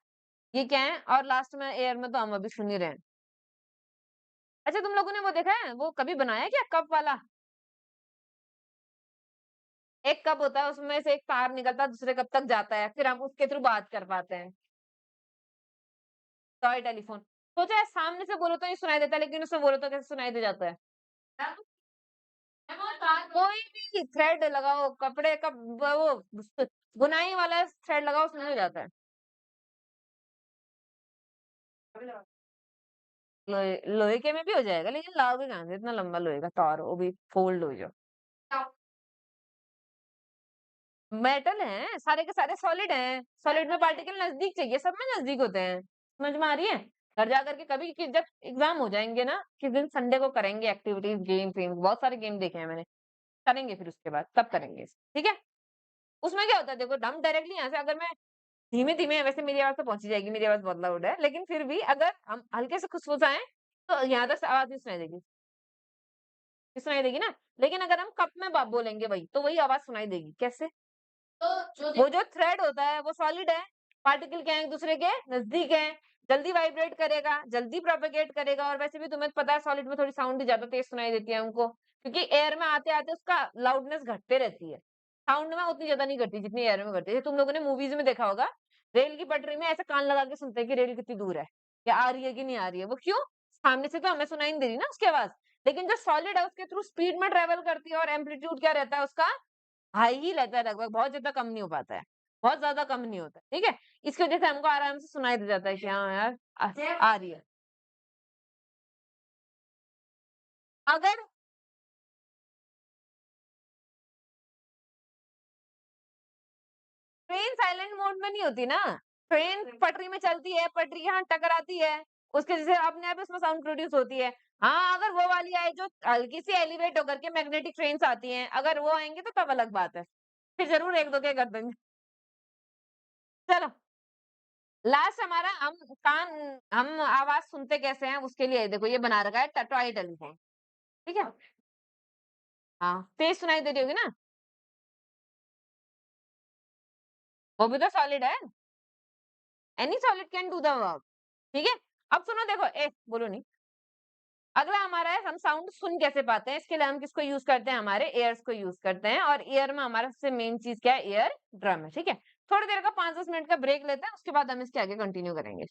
ये क्या है? और लास्ट में एयर में तो हम अभी सुन ही रहे हैं। अच्छा, तुम लोगों ने वो देखा है, वो कभी बनाया क्या कप वाला? एक कप होता है, उसमें से एक तार निकलता है, दूसरे कप तक जाता है, फिर हम उसके थ्रू बात कर पाते हैं। Toy telephone. सोचा है सामने से बोलो तो नहीं सुनाई देता, लेकिन उससे बोलो तो कैसे सुनाई दे जाता है? कोई भी थ्रेड लगाओ, कपड़े का वो बुनाई वाला थ्रेड लगाओ, उसमें हो जाता है। लोहे लोहे के में भी हो जाएगा, लेकिन लाओगे कहाँ से इतना लंबा लोहे का तार, वो भी फोल्ड हो जाओ। मेटल है, सारे के सारे सॉलिड हैं। सॉलिड में पार्टिकल नजदीक चाहिए, सब में नजदीक होते हैं। समझ में आ रही है? घर जा करके कभी जब एग्जाम हो जाएंगे ना, किस दिन संडे को करेंगे एक्टिविटीज, गेम फेम, बहुत सारे गेम देखे हैं मैंने, करेंगे फिर उसके बाद तब करेंगे ठीक है। उसमें क्या होता है, देखो हम डायरेक्टली यहाँ से, अगर मैं धीमे धीमे, वैसे मेरी आवाज तो पहुंची जाएगी, मेरी आवाज बहुत लाउड है, लेकिन फिर भी अगर हम हल्के से खुशफुसाएं तो यहाँ तक आवाज नहीं सुनाई देगी, नहीं सुनाई देगी ना। लेकिन अगर हम कप में बात बोलेंगे वही, तो वही आवाज सुनाई देगी। कैसे? वो जो थ्रेड होता है वो सॉलिड है, पार्टिकल क्या है, एक दूसरे के नजदीक है, जल्दी वाइब्रेट करेगा, जल्दी प्रोपेगेट करेगा। और वैसे भी तुम्हें पता है, सॉलिड में थोड़ी साउंड ज्यादा तेज सुनाई देती है हमको, क्योंकि एयर में आते आते उसका लाउडनेस घटते रहती है। साउंड में उतनी ज्यादा नहीं घटती जितनी एयर में घटती है। तुम लोगों ने मूवीज में देखा होगा, रेल की पटरी में ऐसे कान लगा के सुनते हैं कि रेल कितनी दूर है, या आ रही है कि नहीं आ रही है। वो क्यों? सामने से तो हमें सुनाई नहीं दे रही ना उसकी आवाज, लेकिन जो सॉलिड है उसके थ्रू स्पीड में ट्रेवल करती है, और एम्पलीट्यूड क्या रहता है उसका, हाई ही रहता है लगभग, बहुत ज़्यादा कम नहीं हो पाता है, बहुत ज़्यादा कम नहीं होता है, ठीक है? इसकी वजह से हमको आराम से सुनाई दे जाता है कि हाँ यार, आ रही है। अगर ट्रेन साइलेंट मोड में नहीं होती ना, ट्रेन पटरी में चलती है, पटरी यहाँ टकराती है, उसके जैसे अपने आप उसमें साउंड प्रोड्यूस होती है। हाँ, अगर वो वाली आए जो हल्की सी एलिवेट होकर के मैग्नेटिक ट्रेन्स आती हैं, अगर वो आएँगे तो तब अलग बात है। फिर ज़रूर 1-2 के कर देंगे। चलो, लास्ट हमारा, हम आवाज़ सुनते कैसे हैं उसके लिए देखो, ये बना रखा है टॉय टेलीफोन, ठीक है? हाँ, तेज सुनाई दे रही होगी ना? वो भी तो सॉलिड है। Any solid can do the work, ठीक है? अब सुनो, देखो, बोलो नहीं। अगला हमारा है, हम साउंड सुन कैसे पाते हैं? इसके लिए हम किसको यूज करते हैं? हमारे ईयर्स को यूज करते हैं, और ईयर में हमारा सबसे मेन चीज क्या है? ईयर ड्रम है, ठीक है? थोड़ी देर का 5-10 मिनट का ब्रेक लेते हैं, उसके बाद हम इसके आगे कंटिन्यू करेंगे।